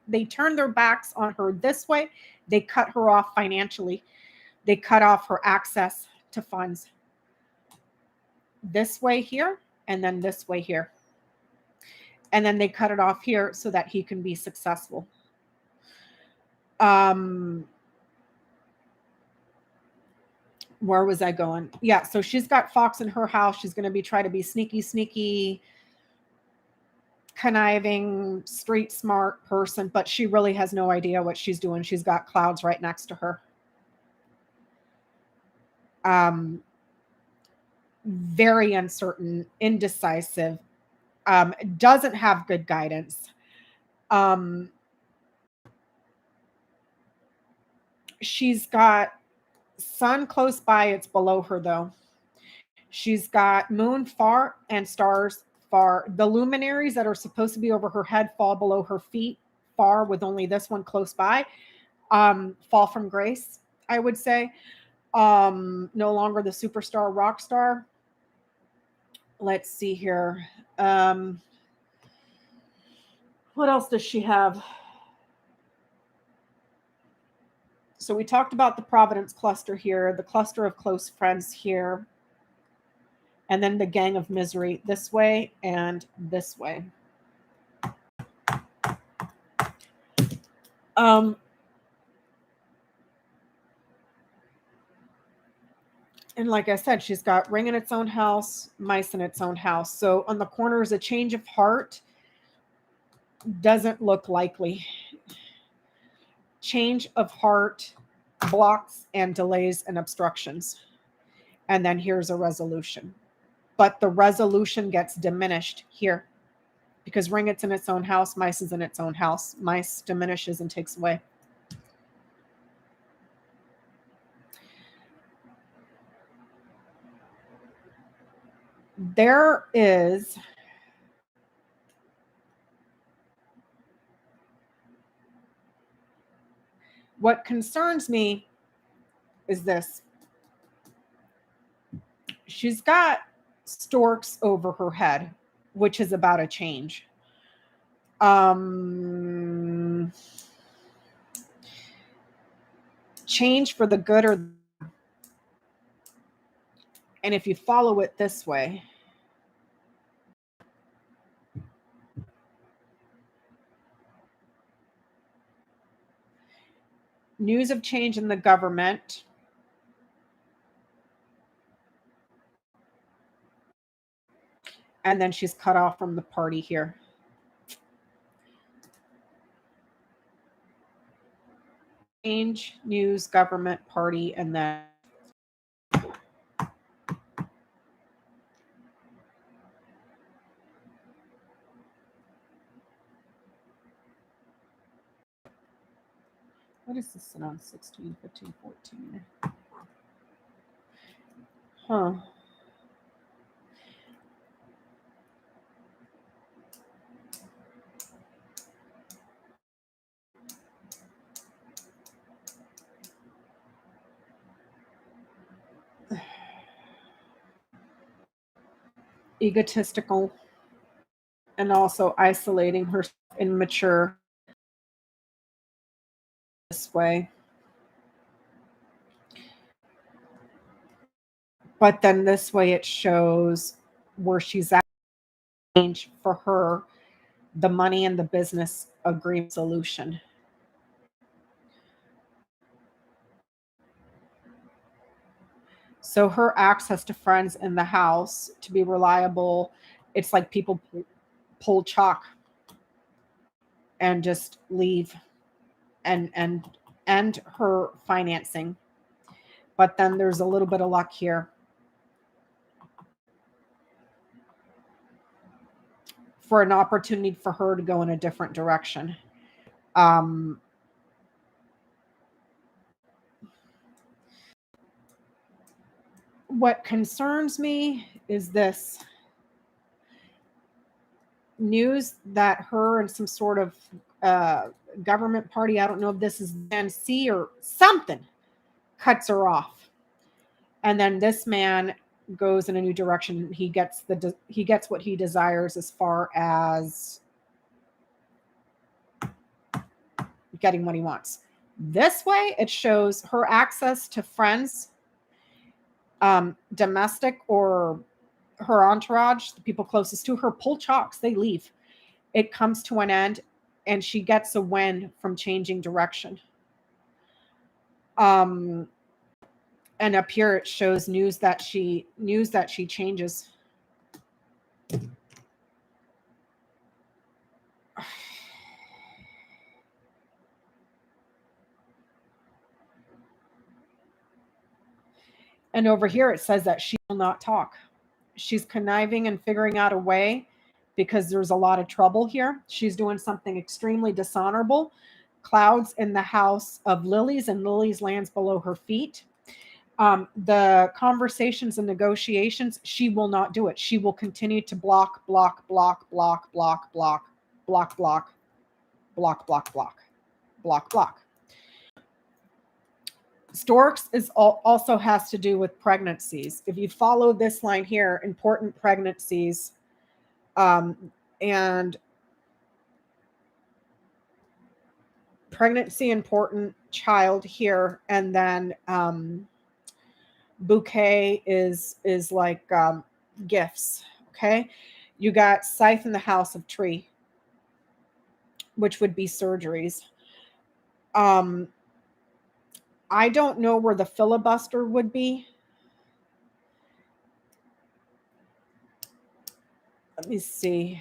They turn their backs on her this way. They cut her off financially. They cut off her access to funds. This way here, and then this way here. And then they cut it off here so that he can be successful. Where was I going? Yeah, so she's got fox in her house. She's going to try to be sneaky, conniving, street smart person, but she really has no idea what she's doing. She's got clouds right next to her. Very uncertain, indecisive, doesn't have good guidance. She's got sun close by. It's below her, though. She's got moon far and stars far. The luminaries that are supposed to be over her head fall below her feet, far, with only this one close by. Fall from grace, I would say. No longer the superstar rock star. Let's see here. What else does she have? So we talked about the Providence cluster here, the cluster of close friends here. And then the gang of misery this way and this way. And like I said, she's got ring in its own house, mice in its own house. So on the corners, a change of heart doesn't look likely. Change of heart, blocks and delays and obstructions. And then here's a resolution. But the resolution gets diminished here because ring it's in its own house, mice is in its own house. Mice diminishes and takes away. There is what concerns me is this. She's got storks over her head, which is about a change. Change for the good or and if you follow it this way, news of change in the government. And then she's cut off from the party here. Change, news, government, party, and then what is this on 16, 15, 14? Huh. Egotistical and also isolating herself, immature this way. But then this way it shows where she's at change for her, the money and the business agreement solution. So her access to friends in the house to be reliable, it's like people pull chalk and just leave and end her financing. But then there's a little bit of luck here for an opportunity for her to go in a different direction. What concerns me is this news that her and some sort of government party, I don't know if this is NC or something, cuts her off. And then this man goes in a new direction. He gets what he desires as far as getting what he wants. This way, it shows her access to friends, domestic or her entourage, the people closest to her, pull chalks, they leave. It comes to an end, and she gets a win from changing direction. And up here it shows news that she changes. And over here it says that she will not talk. She's conniving and figuring out a way because there's a lot of trouble here. She's doing something extremely dishonorable. Clouds in the house of lilies, and lilies lands below her feet. The conversations and negotiations, she will not do it. She will continue to block, block, block, block, block, block, block, block, block, block, block, block, block. Storks is also has to do with pregnancies. If you follow this line here, important pregnancies, and pregnancy, important child here, and then bouquet is like gifts. Okay. You got Scythe in the House of Tree, which would be surgeries. I don't know where the filibuster would be. Let me see.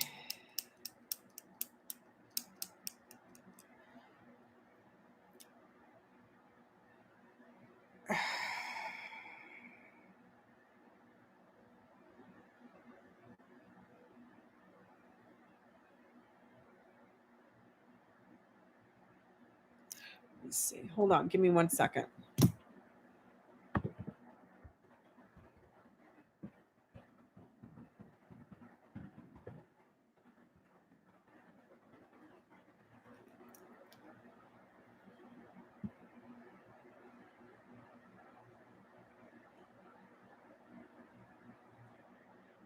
Let's see. Hold on. Give me 1 second.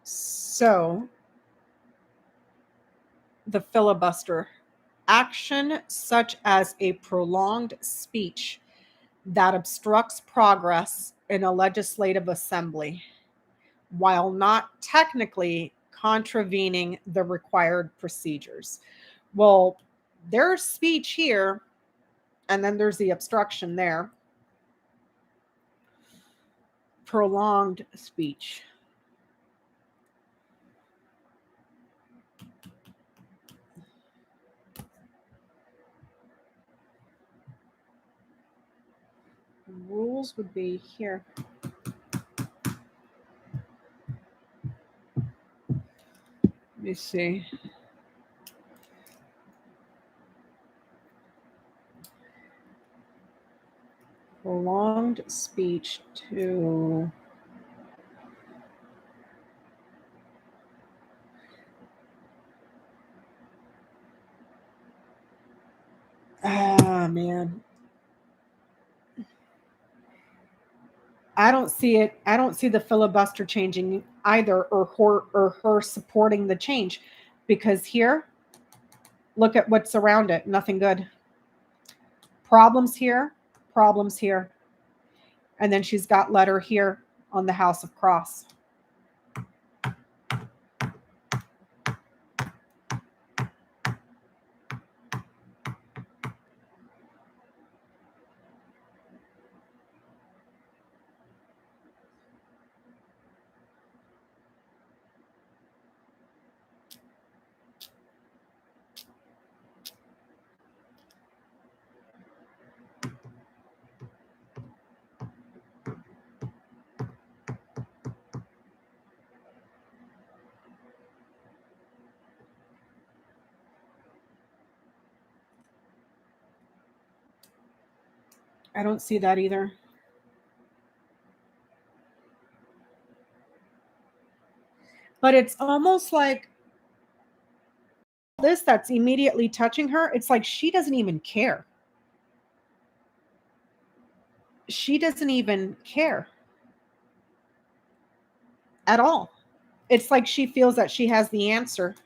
So, the filibuster. Action such as a prolonged speech that obstructs progress in a legislative assembly while not technically contravening the required procedures. Well, there's speech here, and then there's the obstruction there. Prolonged speech. Rules would be here. Let me see. Prolonged speech to man. I don't see it. I don't see the filibuster changing either, or her supporting the change, because here, look at what's around it. Nothing good. Problems here, problems here. And then she's got letter here on the House of Cross. I don't see that either. But it's almost like this that's immediately touching her. It's like she doesn't even care. She doesn't even care at all. It's like she feels that she has the answer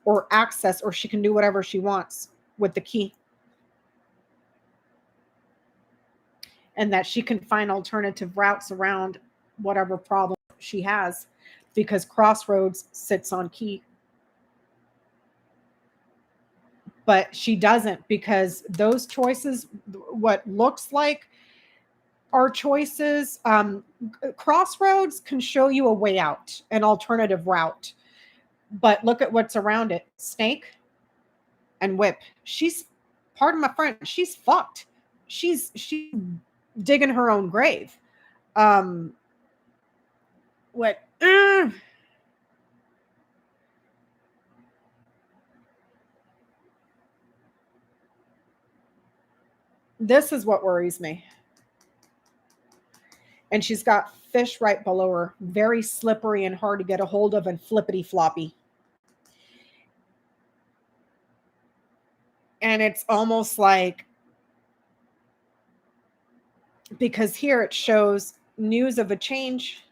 or access, or she can do whatever she wants with the key. And that she can find alternative routes around whatever problem she has, because Crossroads sits on key. But she doesn't, because those choices, what looks like are choices, Crossroads can show you a way out, an alternative route. But look at what's around it. Snake and whip. She's, pardon my French, she's fucked. She's digging her own grave. What? This is what worries me. And she's got fish right below her, very slippery and hard to get a hold of and flippity floppy. And it's almost like, because here it shows news of a change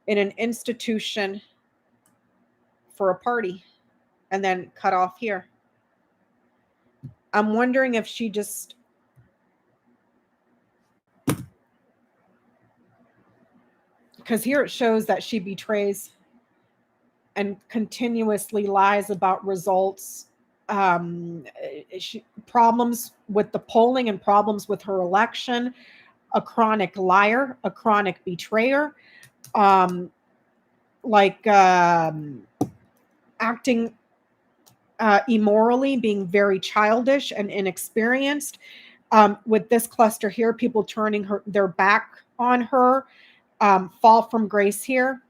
in an institution for a party, and then cut off here. I'm wondering if she just, because here it shows that she betrays and continuously lies about results, problems with the polling and problems with her election, a chronic liar, a chronic betrayer, like acting immorally, being very childish and inexperienced. With this cluster here, people turning their back on her, fall from grace here.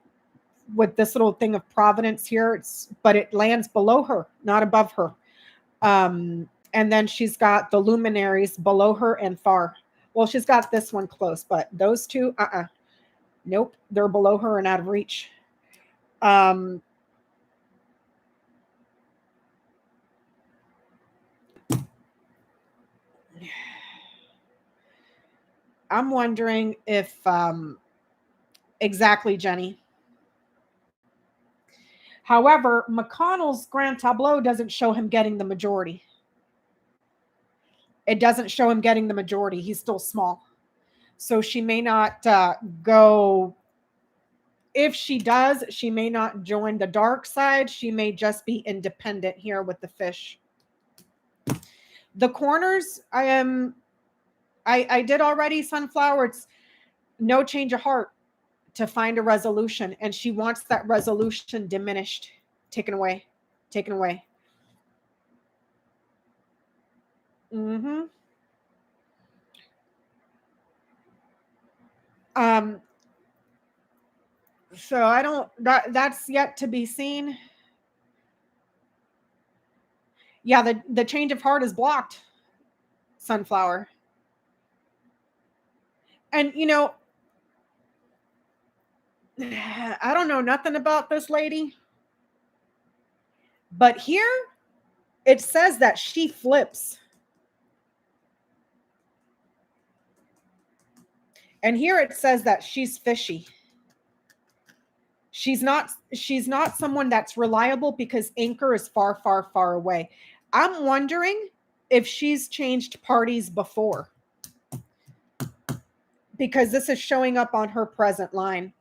With this little thing of providence here, but it lands below her, not above her. And then she's got the luminaries below her and far. Well, she's got this one close, but those two, nope, they're below her and out of reach. I'm wondering if, exactly, Jenny. However, McConnell's grand tableau doesn't show him getting the majority. It doesn't show him getting the majority. He's still small. So she may not go. If she does, she may not join the dark side. She may just be independent here with the fish. The corners, I did already, Sunflower. It's no change of heart to find a resolution. And she wants that resolution diminished, taken away. Mm-hmm. So I don't, that's yet to be seen. Yeah, the change of heart is blocked, Sunflower. And I don't know nothing about this lady, but here it says that she flips. And here it says that she's fishy. She's not someone that's reliable because Anchor is far, far, far away. I'm wondering if she's changed parties before, because this is showing up on her present line.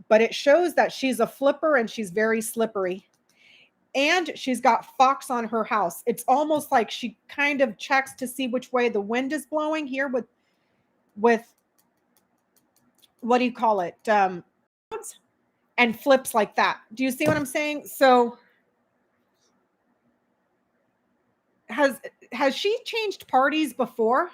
But it shows that she's a flipper and she's very slippery. And she's got fox on her house. It's almost like she kind of checks to see which way the wind is blowing here with what do you call it? And flips like that. Do you see what I'm saying? So has she changed parties before?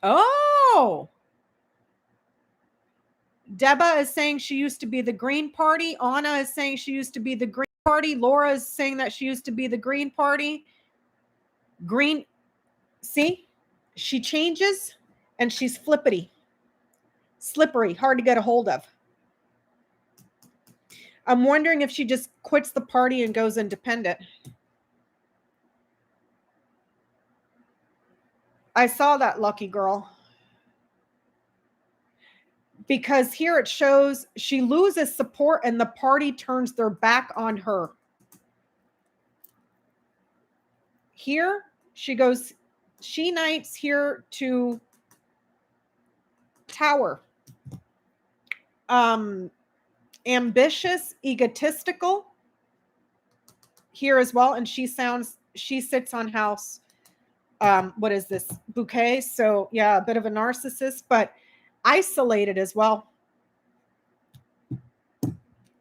Oh. Deba is saying she used to be the Green Party. Anna is saying she used to be the Green Party. Laura is saying that she used to be the Green Party. Green, see? She changes and she's flippity. Slippery, hard to get a hold of. I'm wondering if she just quits the party and goes independent. I saw that, lucky girl. Because here it shows she loses support and the party turns their back on her. Here she goes, she knights here to Tower. Ambitious, egotistical here as well. And she sits on house. What is this? Bouquet. So yeah, a bit of a narcissist, but isolated as well.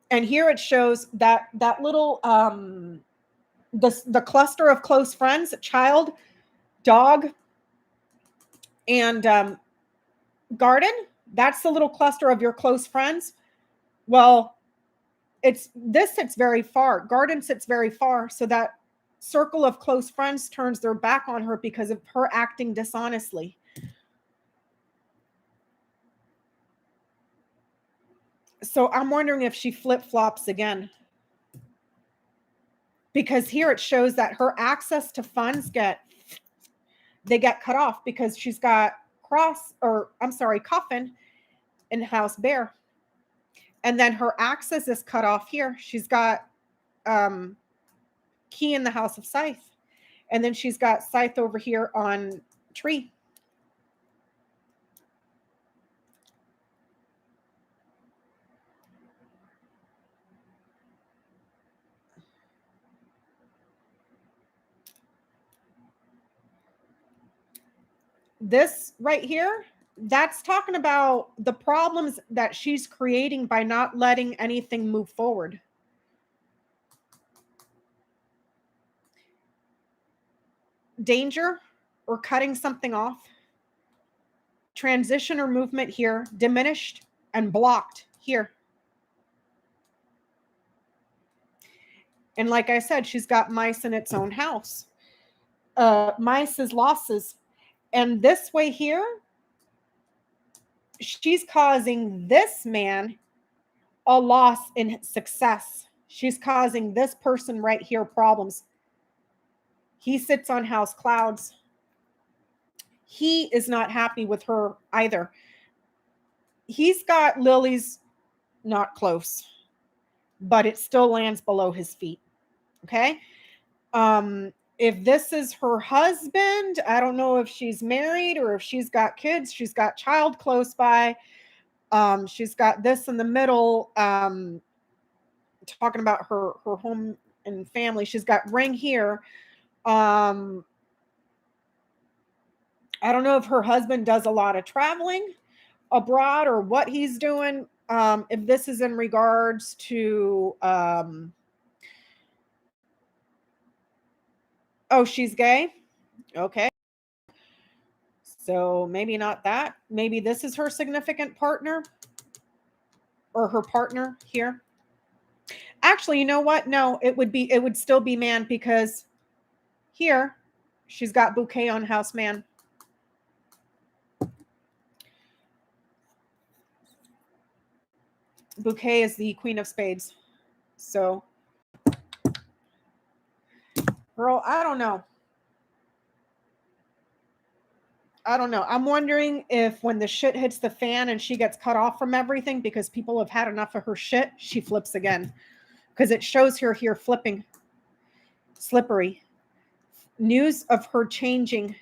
And here it shows that little the cluster of close friends, child, dog, and garden. That's the little cluster of your close friends. Well, this sits very far. Garden sits very far, so that circle of close friends turns their back on her because of her acting dishonestly. So I'm wondering if she flip-flops again. Because here it shows that her access to funds get cut off because she's got Coffin in House Bear. And then her access is cut off here. She's got Key in the House of Scythe. And then she's got scythe over here on tree. This right here, that's talking about the problems that she's creating by not letting anything move forward. Danger or cutting something off. Transition or movement here, diminished and blocked here. And like I said, she's got mice in its own house. Mice is losses. And this way here, she's causing this man a loss in success. She's causing this person right here problems. He sits on house clouds. He is not happy with her either. He's got lilies not close, but it still lands below his feet. Okay. If this is her husband, I don't know if she's married or if she's got kids. She's got child close by. She's got this in the middle, talking about her home and family. She's got ring here. I don't know if her husband does a lot of traveling abroad or what he's doing. If this is in regards to, oh, she's gay. Okay. So maybe not that. Maybe this is her significant partner or her partner here. Actually, you know what? No, it would still be man, because here she's got bouquet on house man. Bouquet is the queen of spades. So, girl, I don't know. I'm wondering if when the shit hits the fan and she gets cut off from everything because people have had enough of her shit, she flips again. Because it shows her here flipping. Slippery. News of her changing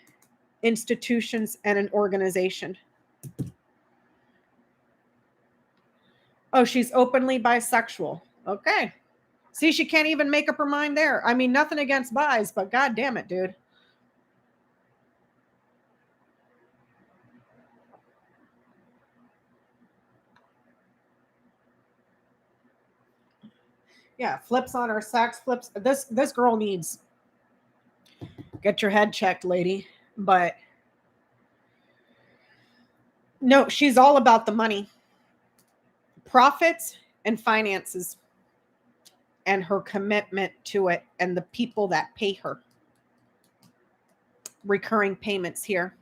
institutions and an organization. Oh, she's openly bisexual. Okay. See, she can't even make up her mind there. I mean, nothing against bis, but god damn it, dude. Yeah, flips on her sex, flips. This girl needs, get your head checked, lady. But no, she's all about the money, profits, and finances, and her commitment to it, and the people that pay her. Recurring payments here.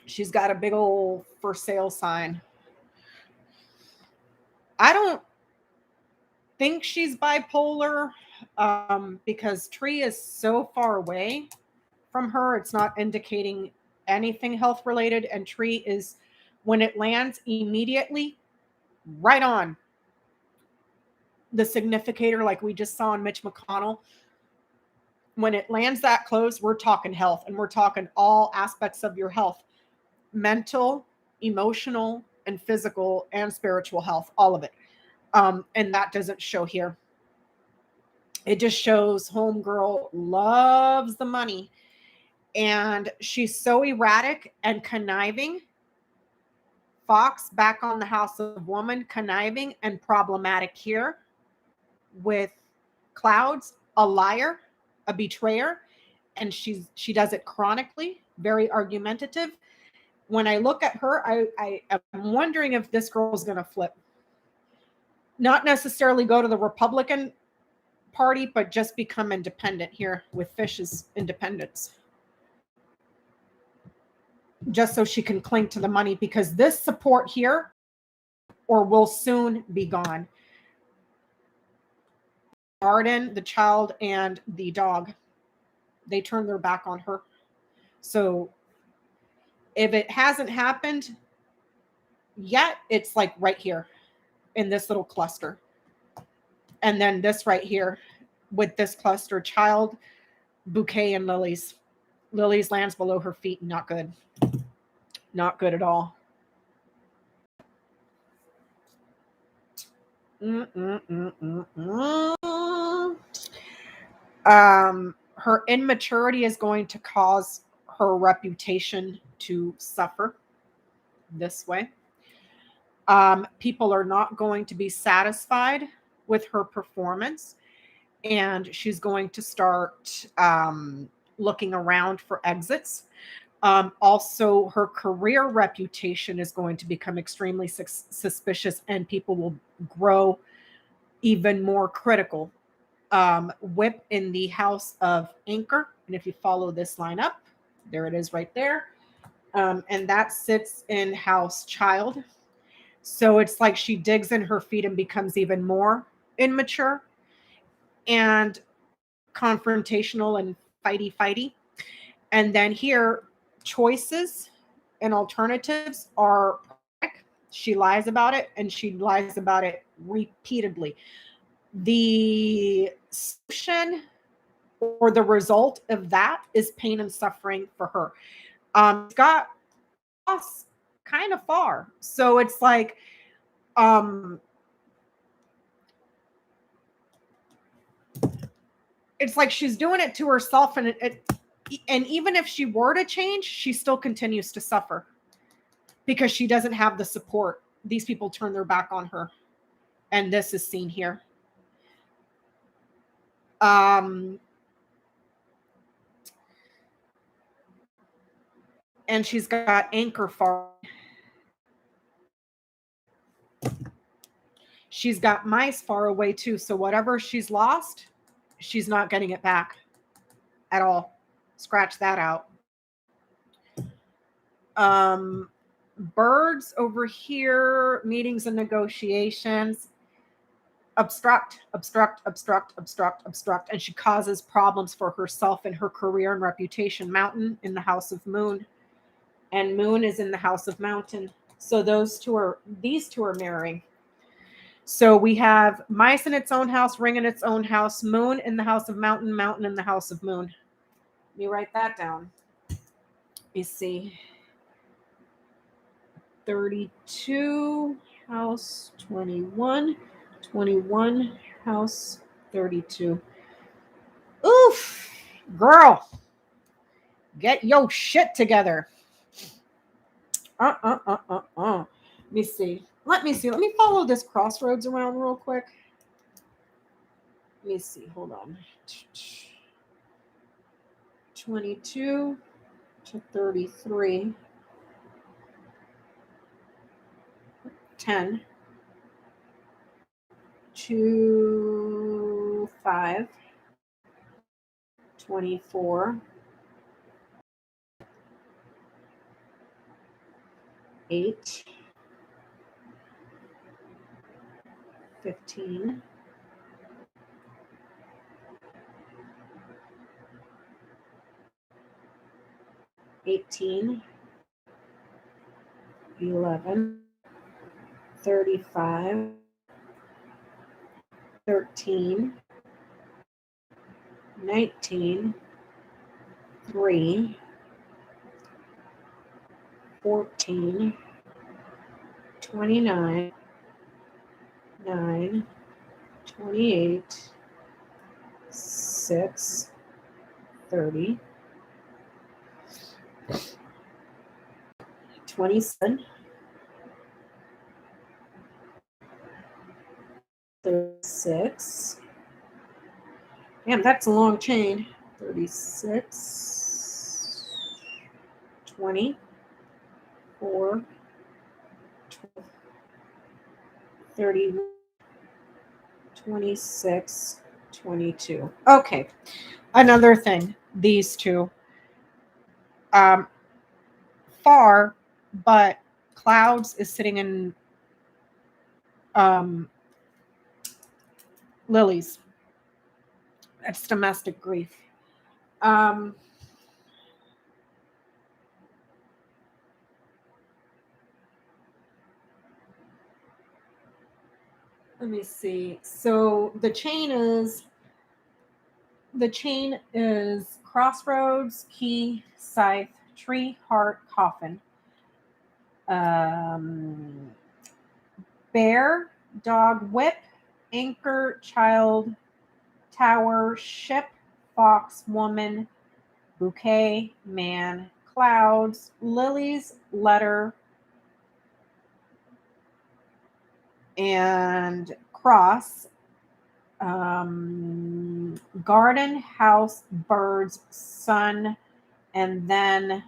She's got a big old for sale sign. I don't think she's bipolar, because tree is so far away from her. It's not indicating anything health related. And tree is, when it lands, immediately right on the significator, like we just saw on Mitch McConnell. When it lands that close, we're talking health, and we're talking all aspects of your health: mental, emotional, and physical, and spiritual health, all of it. And that doesn't show here. It just shows homegirl loves the money, and she's so erratic and conniving. Fox back on the house of woman, conniving and problematic here with clouds, a liar, a betrayer, and she does it chronically, very argumentative. When I look at her, I am wondering if this girl is going to flip. Not necessarily go to the Republican Party, but just become independent here with Fish's independence. Just so she can cling to the money, because this support here or will soon be gone. Arden, the child, and the dog, they turn their back on her. So if it hasn't happened yet, it's like right here in this little cluster. And then this right here, with this cluster, child, bouquet, and lilies. Lilies lands below her feet. Not good. Not good at all. Her immaturity is going to cause her reputation to suffer this way. People are not going to be satisfied with her performance, and she's going to start looking around for exits. Also, her career reputation is going to become extremely suspicious, and people will grow even more critical. Whip in the house of Anchor, and if you follow this line up, there it is right there. And that sits in house Child. So it's like she digs in her feet and becomes even more immature and confrontational and fighty. And then here, choices and alternatives are, she lies about it, and she lies about it repeatedly. The solution or the result of that is pain and suffering for her. It's got us kind of far. So it's like, it's like she's doing it to herself, and and even if she were to change, she still continues to suffer because she doesn't have the support. These people turn their back on her, and this is seen here. And she's got Anchor far. She's got mice far away too. So whatever she's lost, she's not getting it back at all. Scratch that out. Birds over here, meetings and negotiations. Obstruct. And she causes problems for herself and her career and reputation. Mountain in the house of Moon. And Moon is in the house of Mountain. So these two are mirroring. So we have mice in its own house, ring in its own house, Moon in the house of Mountain, Mountain in the house of Moon. Let me write that down. Let me see. 32, house 21, 21, house 32. Oof, girl, get your shit together. Let me see. Let me follow this crossroads around real quick. Let me see. Hold on. 22 to 33. 10 to 5. 24. 8. 15. 18. 11. 35. 13. 19. 3. 14. 29. 9. 28. 6. 30. 27. 36. Damn, that's a long chain. 36. 20. 4. 12, 30. 26. 22. Okay. Another thing. These two. Far, but Clouds is sitting in Lilies. That's domestic grief. Let me see. So the chain is The chain is crossroads, key, scythe, tree, heart, coffin. Bear, dog, whip, anchor, child, tower, ship, fox, woman, bouquet, man, clouds, lilies, letter, and cross. Garden, house, birds, sun, and then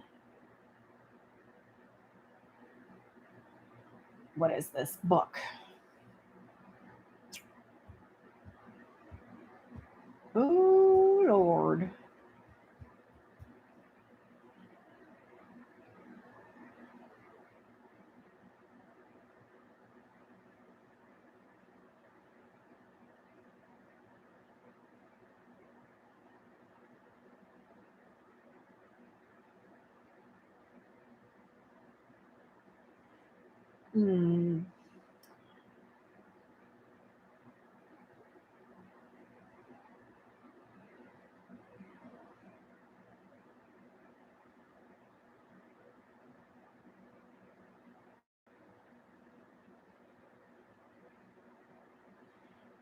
what is this book? Oh, Lord. Hmm.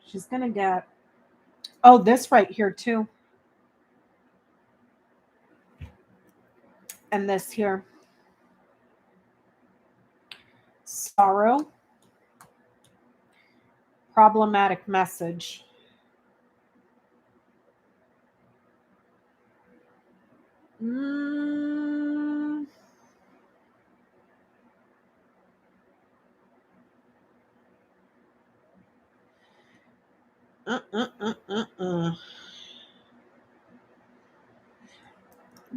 She's going to get, oh, this right here too. And this here. Sorrow. Problematic message. Mm.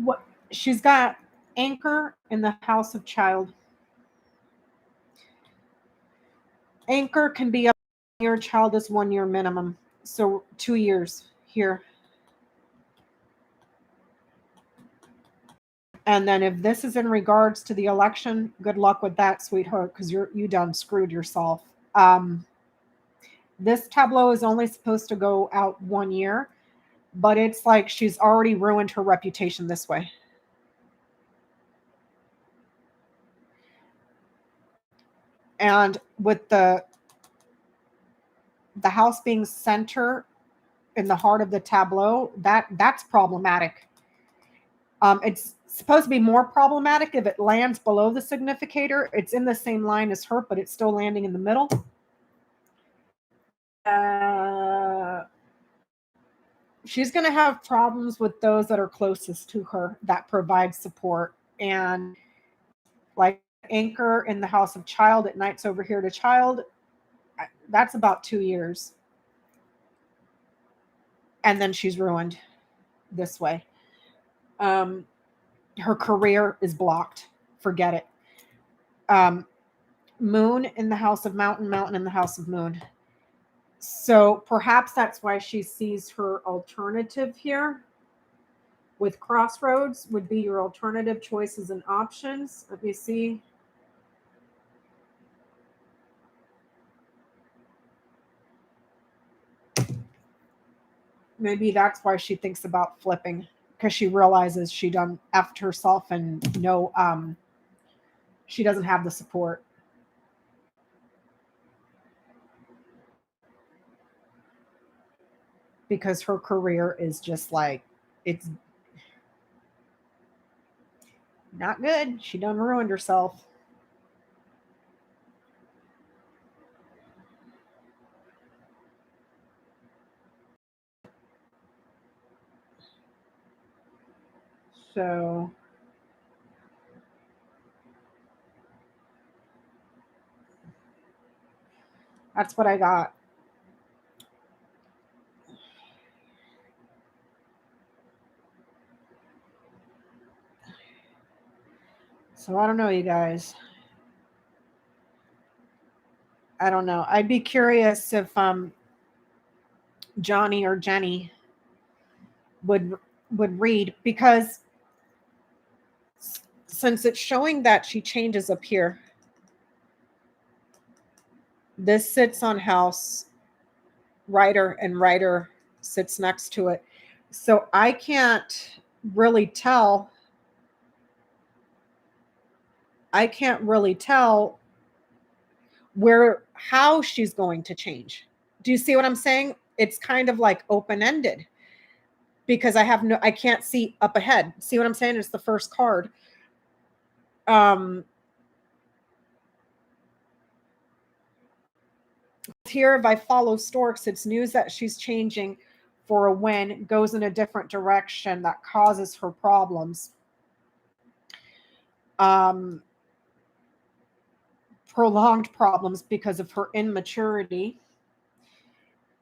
What she's got anchor in the house of child. Anchor can be up to your child is 1 year minimum. So 2 years here. And then if this is in regards to the election, good luck with that, sweetheart, because you done screwed yourself. This tableau is only supposed to go out 1 year, but it's like she's already ruined her reputation this way. And with the house being center in the heart of the tableau, that's problematic. It's supposed to be more problematic if it lands below the significator. It's in the same line as her, but it's still landing in the middle. She's going to have problems with those that are closest to her that provide support. And like anchor in the house of child, at night's over here to child, that's about 2 years. And then she's ruined this way. Her career is blocked. Forget it. Moon in the house of mountain, mountain in the house of moon. So perhaps that's why she sees her alternative here. With crossroads would be your alternative choices and options. Let me see. Maybe that's why she thinks about flipping, because she realizes she done effed herself and she doesn't have the support. Because her career is just like, it's not good. She done ruined herself. So that's what I got. So I don't know, you guys. I don't know. I'd be curious if Johnny or Jenny would read, because since it's showing that she changes up here, this sits on house, writer, and writer sits next to it. So I can't really tell. I can't really tell how she's going to change. Do you see what I'm saying? It's kind of like open-ended because I can't see up ahead. See what I'm saying? It's the first card. Here, if I follow Storks, it's news that she's changing for a win, goes in a different direction that causes her problems. Prolonged problems because of her immaturity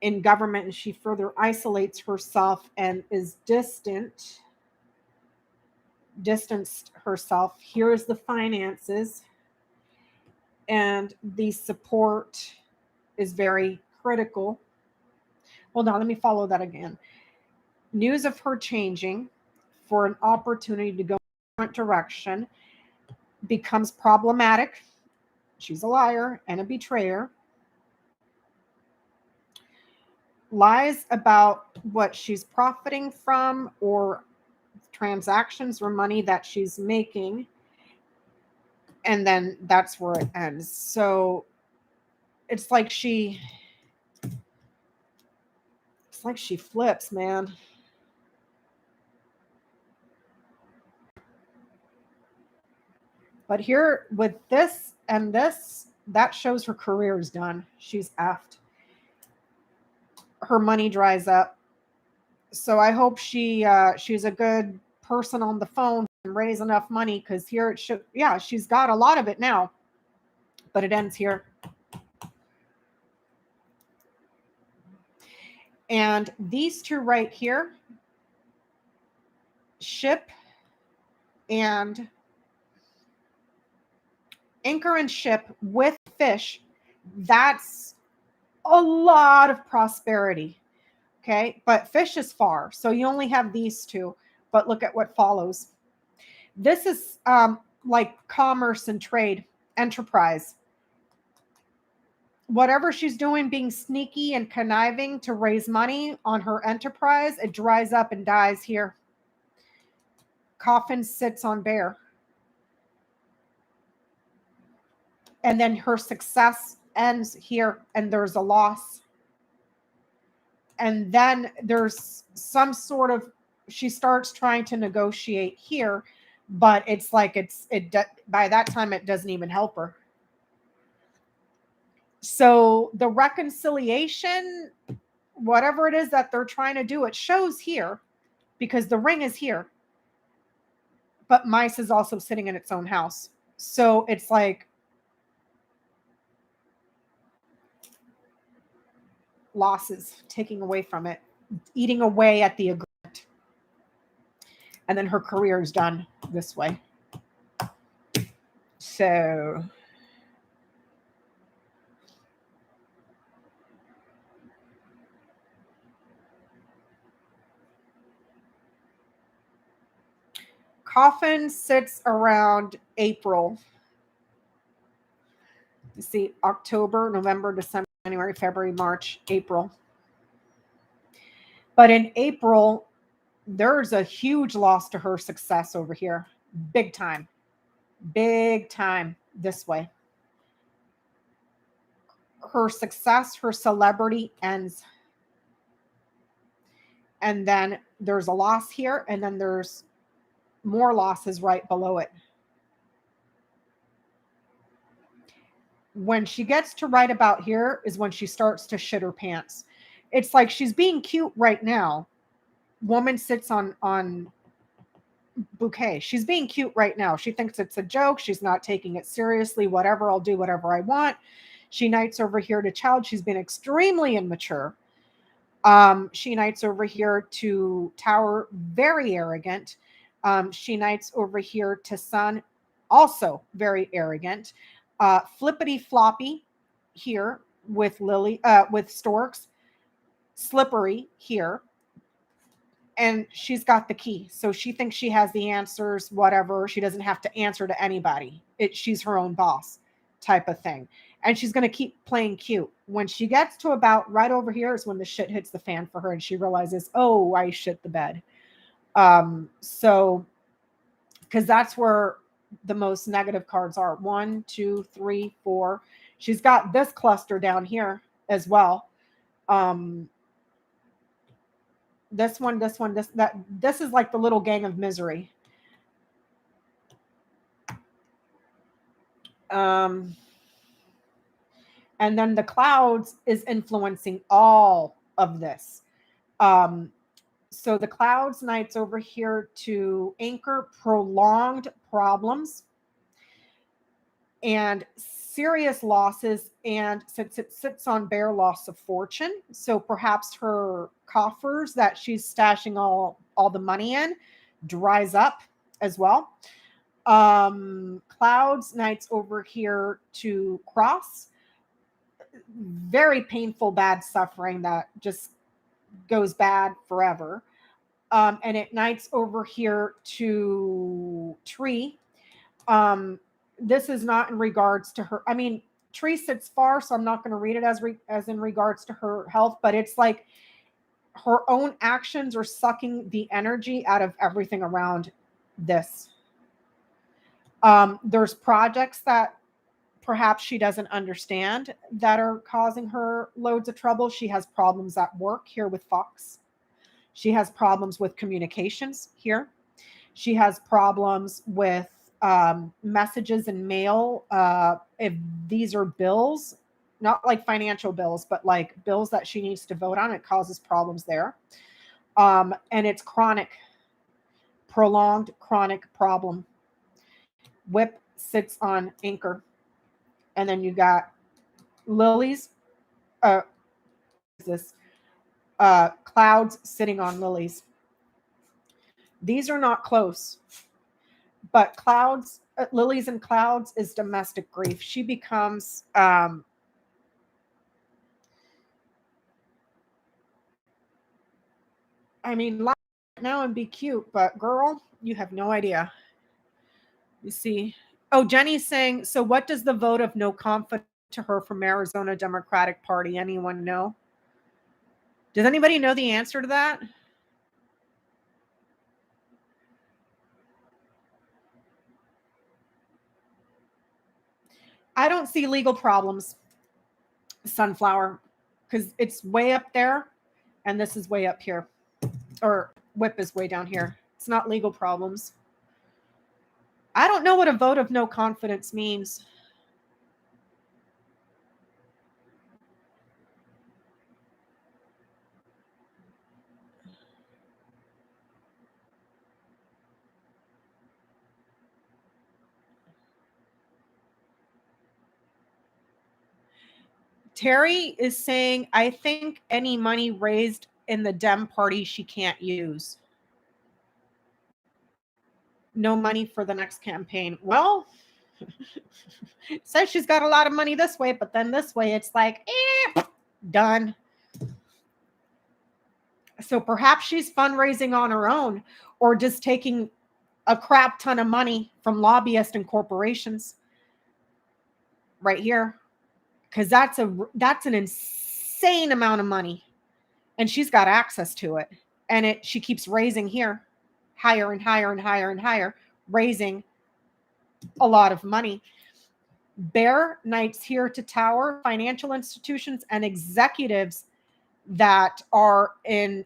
in government, and she further isolates herself and is distanced herself. Here's the finances, and the support is very critical. Hold on, let me follow that again. News of her changing for an opportunity to go in a different direction becomes problematic. She's a liar and a betrayer. Lies about what she's profiting from or transactions or money that she's making. And then that's where it ends. So it's like she flips, man. But here with this and this, that shows her career is done. She's effed. Her money dries up. So I hope she's a good person on the phone and raise enough money, because here it should, yeah, she's got a lot of it now. But it ends here. And these two right here, ship and anchor and ship with fish, that's a lot of prosperity. Okay, but fish is far, so you only have these two. But look at what follows. This is like commerce and trade, enterprise. Whatever she's doing, being sneaky and conniving to raise money on her enterprise, it dries up and dies here. Coffin sits on bear. And then her success ends here, and there's a loss. And then there's some sort of, she starts trying to negotiate here, but it's like by that time it doesn't even help her. So the reconciliation, whatever it is that they're trying to do, it shows here because the ring is here. But mice is also sitting in its own house. So it's like losses, taking away from it, eating away at the agreement. And then her career is done this way. So coffin sits around April. You see, October, November, December, January, February, March, April. But in April, there's a huge loss to her success over here. Big time. Big time this way. Her success, her celebrity ends. And then there's a loss here, and then there's more losses right below it. When she gets to right about here is when she starts to shit her pants. It's like she's being cute right now. Woman sits on bouquet. She's being cute right now. She thinks it's a joke. She's not taking it seriously. Whatever, I'll do whatever I want. She knights over here to child. She's been extremely immature. She knights over here to tower, very arrogant. She knights over here to sun, also very arrogant. Flippity floppy here with with storks, slippery here. And she's got the key. So she thinks she has the answers, whatever. She doesn't have to answer to anybody. She's her own boss type of thing. and she's going to keep playing cute. When she gets to about right over here is when the shit hits the fan for her, and she realizes, oh, I shit the bed. So, because that's where the most negative cards are. 1, 2, 3, 4. She's got this cluster down here as well. This one, this is like the little gang of misery. And then the clouds is influencing all of this. So the clouds night's over here to anchor prolonged problems and serious losses. And since it sits on bear, loss of fortune, so perhaps her coffers that she's stashing all the money in dries up as well. Clouds nights over here to cross, very painful, bad suffering that just goes bad forever. And it nights over here to tree. This is not in regards to her. I mean, tree sits far, so I'm not going to read it as in regards to her health, but it's like her own actions are sucking the energy out of everything around this. There's projects that perhaps she doesn't understand that are causing her loads of trouble. She has problems at work here with Fox. She has problems with communications here. She has problems with messages and mail. If these are bills, not like financial bills, but like bills that she needs to vote on, it causes problems there. And it's chronic, prolonged chronic problem. Whip sits on anchor. And then you got lilies. Clouds sitting on lilies. These are not close, but clouds, lilies and clouds is domestic grief. She becomes I mean, lie now and be cute, but girl, you have no idea. You see. Oh, Jenny's saying, so what does the vote of no confidence to her from Arizona Democratic Party? Anyone know? Does anybody know the answer to that? I don't see legal problems, Sunflower, because it's way up there and this is way up here. Or Whip is way down here. It's not legal problems. I don't know what a vote of no confidence means. Terry is saying, I think any money raised in the Dem party she can't use. No money for the next campaign. Well, says she's got a lot of money this way, but then this way it's like, done. So perhaps she's fundraising on her own or just taking a crap ton of money from lobbyists and corporations right here. Because that's an insane amount of money. And she's got access to it. And she keeps raising here higher and higher and higher and higher, raising a lot of money. Bear Knights here to tower, financial institutions and executives that are in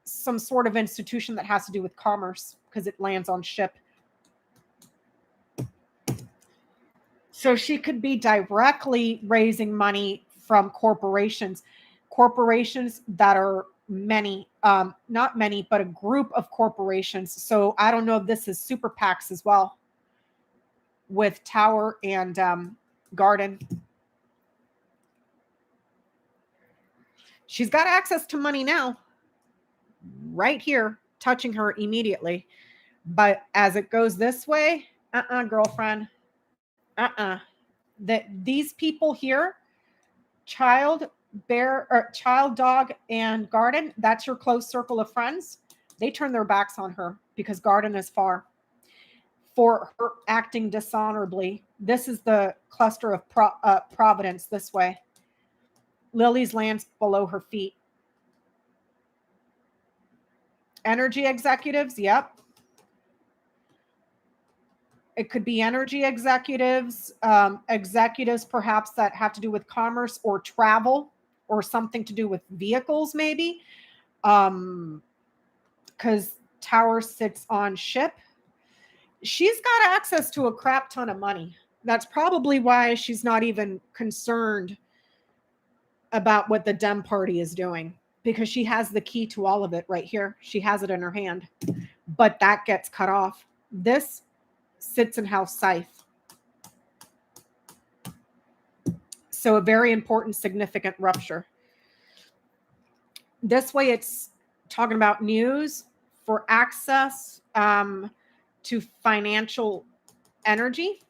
some sort of institution that has to do with commerce because it lands on ship. So she could be directly raising money from corporations that are many, not many, but a group of corporations. So I don't know if this is super PACs as well with Tower and Garden. She's got access to money now, right here, touching her immediately. But as it goes this way, girlfriend, that these people here, child, bear, or child, dog, and Garden, that's your close circle of friends. They turn their backs on her because Garden is far for her acting dishonorably This is the cluster of Providence this way. Lily's lands below her feet. Energy executives, yep. It could be energy executives, executives perhaps that have to do with commerce or travel or something to do with vehicles maybe. Because Tower sits on ship. She's got access to a crap ton of money. That's probably why she's not even concerned about what the Dem Party is doing, because she has the key to all of it right here. She has it in her hand, but that gets cut off. This sits in House Scythe. So a very important, significant rupture. This way it's talking about news for access to financial energy.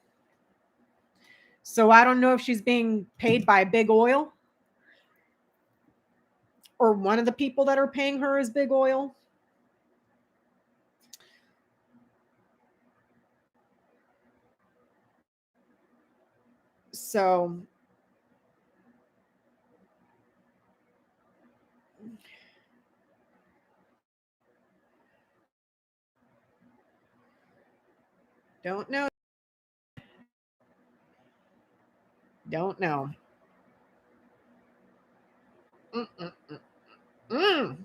So I don't know if she's being paid by Big Oil or one of the people that are paying her is Big Oil. So don't know. Don't know. Mm.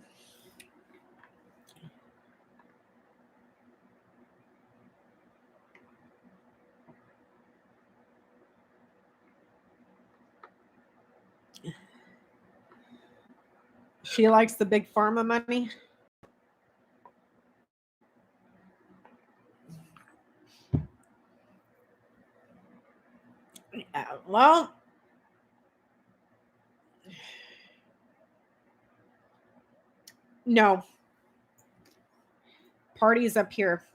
She likes the big pharma money. Yeah, well, no. Parties up here.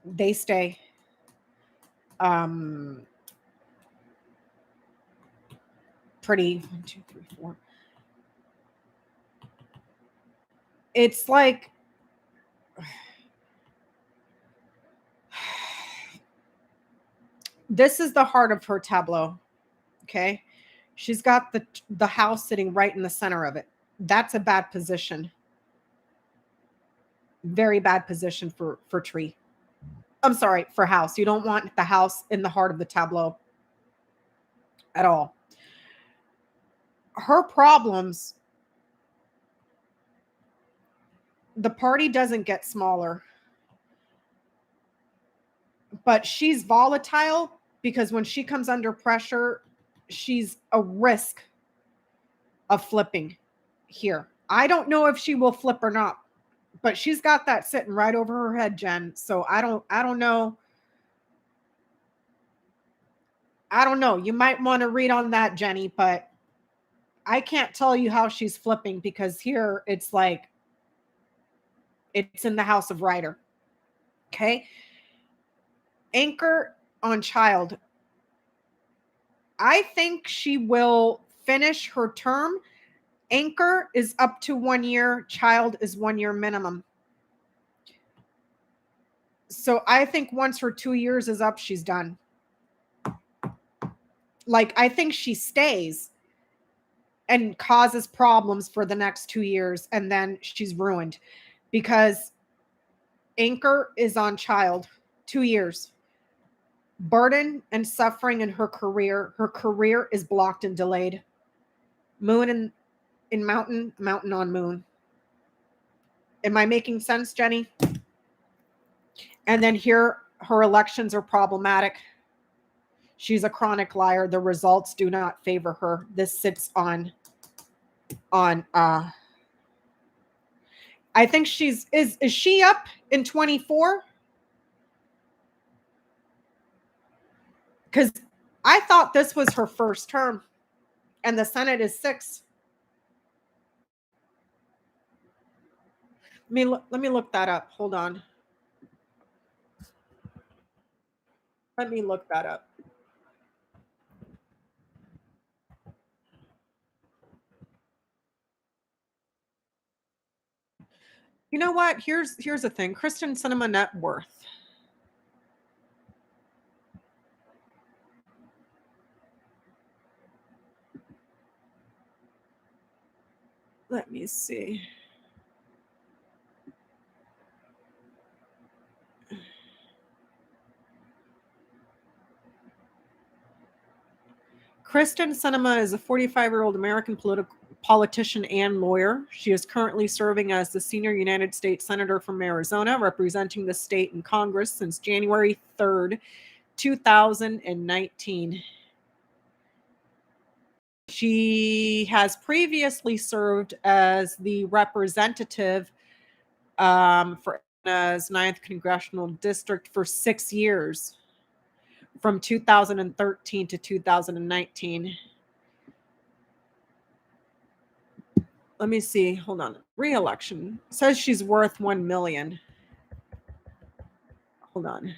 They stay. Pretty 1, 2, 3, 4. It's like this is the heart of her tableau. Okay. She's got the house sitting right in the center of it. That's a bad position. Very bad position for tree. I'm sorry, for house. You don't want the house in the heart of the tableau at all. Her problems, the party doesn't get smaller, but she's volatile because when she comes under pressure, she's a risk of flipping here. I don't know if she will flip or not, but she's got that sitting right over her head, Jen. So I don't know. I don't know. You might want to read on that, Jenny, but I can't tell you how she's flipping because here it's like it's in the house of Rider. Okay. Anchor on child. I think she will finish her term. Anchor is up to 1 year. Child is 1 year minimum. So I think once her 2 years is up, she's done. Like, I think she stays and causes problems for the next 2 years, and then she's ruined because Anchor is on child 2 years. Burden and suffering in her career. Her career is blocked and delayed. Moon in mountain, mountain on moon. Am I making sense, Jenny? And then here, her elections are problematic. She's a chronic liar. The results do not favor her. This sits on I think is she up in 24? Because I thought this was her first term and the Senate is 6. Let me look that up. Hold on. Let me look that up. You know what? Here's the thing. Christian Cinema net worth. me see. Kristen Sinema is a 45-year-old American politician and lawyer. She is currently serving as the senior United States Senator from Arizona, representing the state in Congress since January 3rd, 2019. She has previously served as the representative for Arizona's 9th Congressional District for 6 years, from 2013 to 2019. Let me see. Hold on. Re-election. Says she's worth $1 million. Hold on.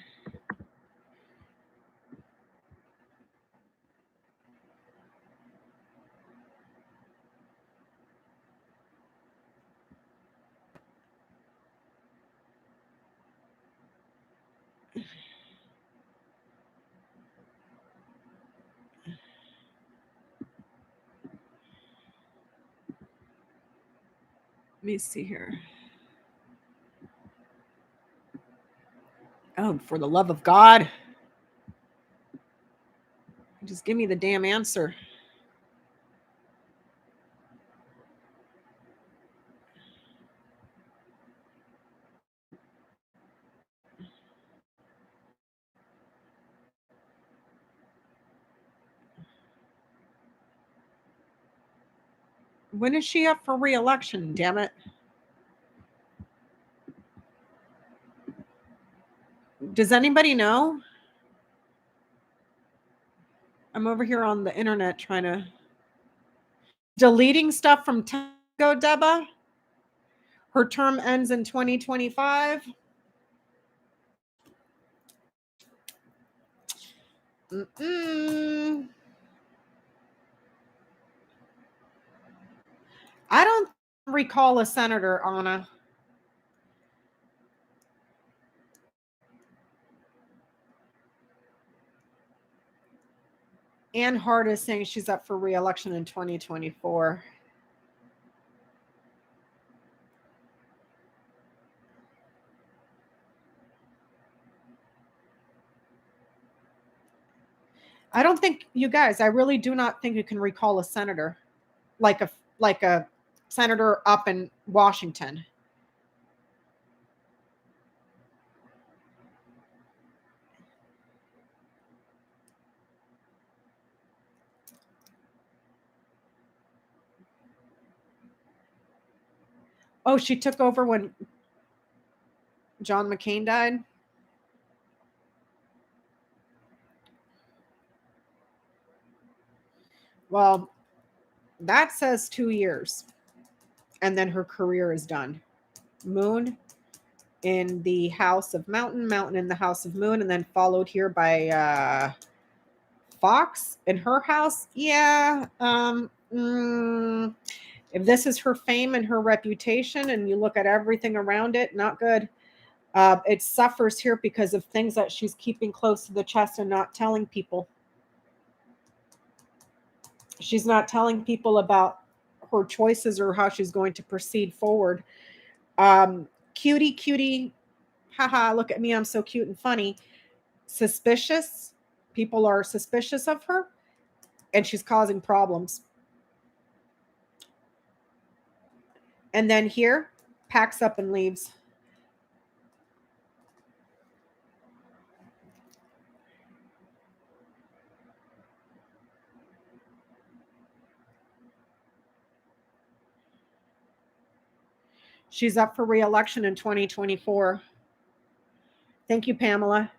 Let me see here. Oh, for the love of God. Just give me the damn answer. When is she up for re-election? Damn it. Does anybody know? I'm over here on the internet trying to deleting stuff from Tango, Deba. Her term ends in 2025. I don't recall a senator, Anna. Ann Hart is saying she's up for re-election in 2024. I don't think, you guys, I really do not think you can recall a senator like a senator up in Washington. Oh, she took over when John McCain died? Well, that says 2 years. And then her career is done. Moon in the House of Mountain, Mountain in the House of Moon, and then followed here by Fox in her house. Yeah. If this is her fame and her reputation, and you look at everything around it, not good. It suffers here because of things that she's keeping close to the chest and not telling people. She's not telling people about her choices or how she's going to proceed forward. Cutie, haha, look at me, I'm so cute and funny. Suspicious. People are suspicious of her, and she's causing problems. And then here, packs up and leaves. She's up for re-election in 2024. Thank you, Pamela.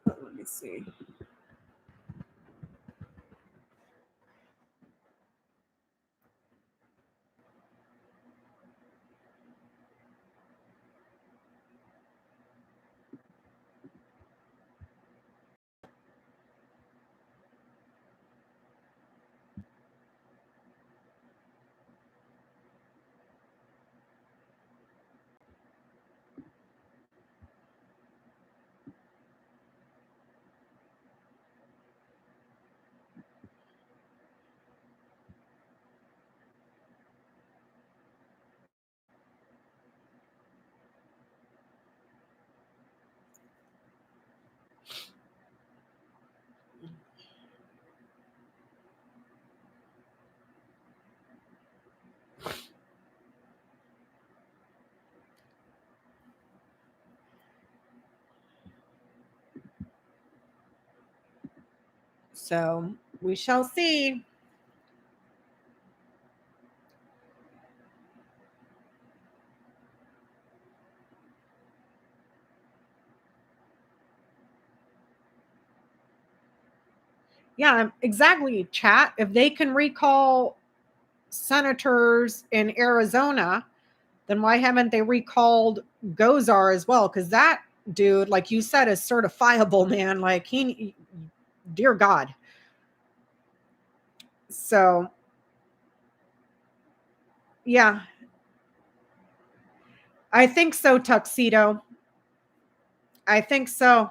Let me see. So we shall see. Yeah, exactly, chat. If they can recall senators in Arizona, then why haven't they recalled Gozar as well? Because that dude, like you said, is certifiable, man. Like he, dear God. So, yeah, I think so, Tuxedo. I think so.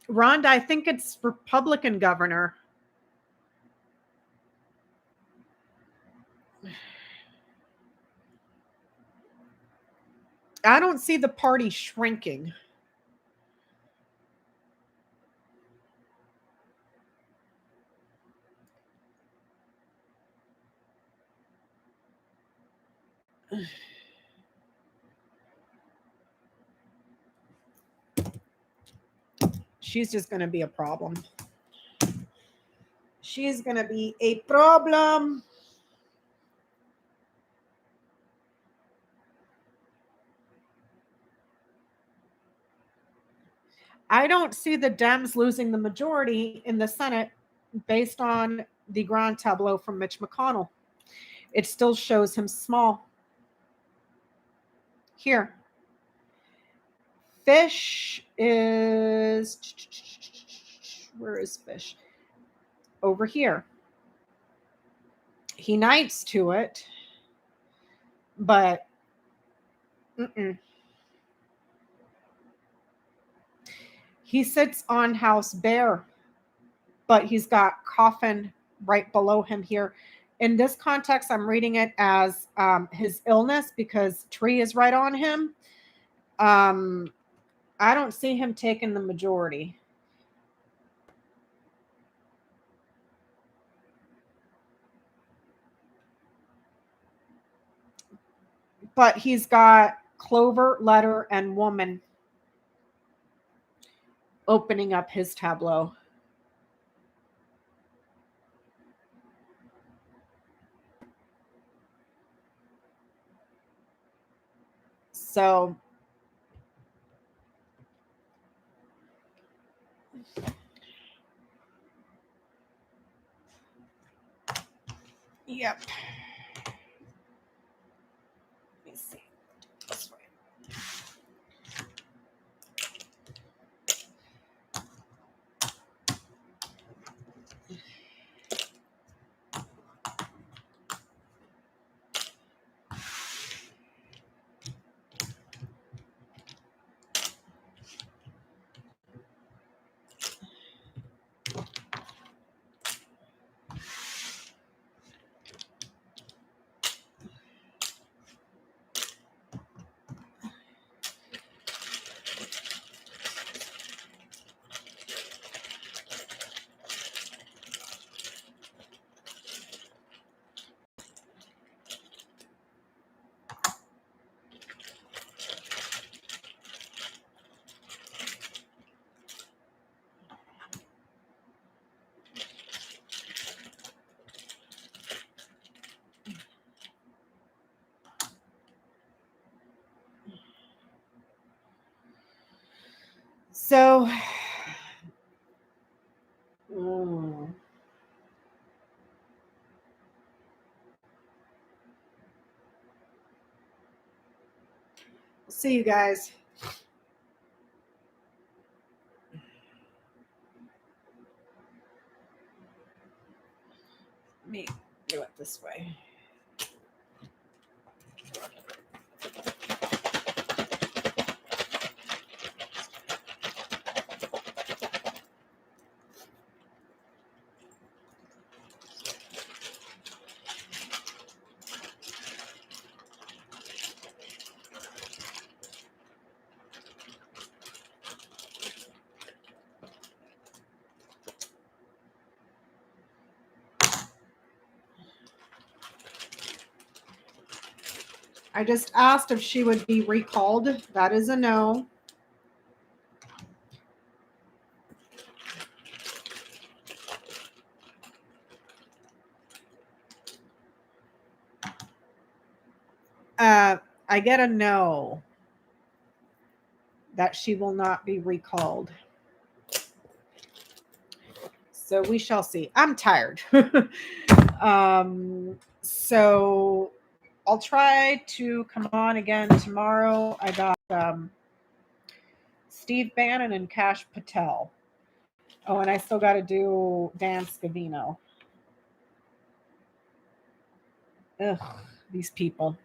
Rhonda, I think it's Republican governor. I don't see the party shrinking. She's just going to be a problem. She's going to be a problem. I don't see the Dems losing the majority in the Senate based on the grand tableau from Mitch McConnell. It still shows him small. Here. Fish is. Where is Fish? Over here. He knights to it, but he sits on House Bear, but he's got Coffin right below him here. In this context, I'm reading it as his illness because Tree is right on him. I don't see him taking the majority. But he's got Clover, Letter, and Woman opening up his tableau. So yep. Let me see. This way. So, see you guys. Let me do it this way. I just asked if she would be recalled. That is a no. I get a no. That she will not be recalled. So we shall see. I'm tired. So I'll try to come on again tomorrow. I got Steve Bannon and Cash Patel. Oh, and I still got to do Dan Scavino. Ugh, these people.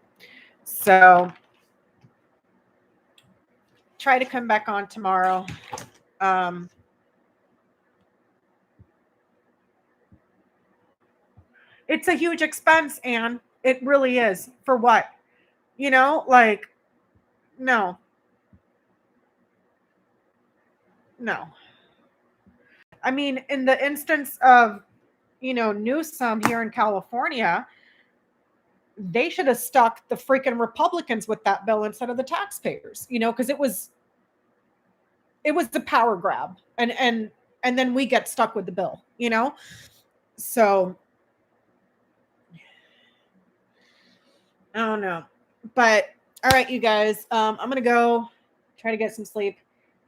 So try to come back on tomorrow. It's a huge expense, Anne. It really is. For what? You know, like, no. No. I mean, in the instance of, Newsom here in California, they should have stuck the freaking Republicans with that bill instead of the taxpayers, because it was a power grab, and then we get stuck with the bill, So I don't know. But all right, you guys, I'm going to go try to get some sleep.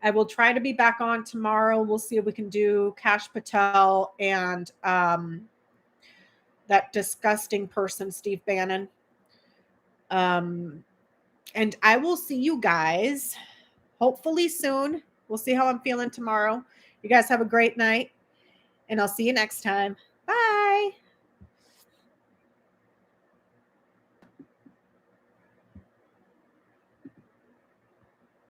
I will try to be back on tomorrow. We'll see if we can do Cash Patel and that disgusting person, Steve Bannon. And I will see you guys hopefully soon. We'll see how I'm feeling tomorrow. You guys have a great night, and I'll see you next time.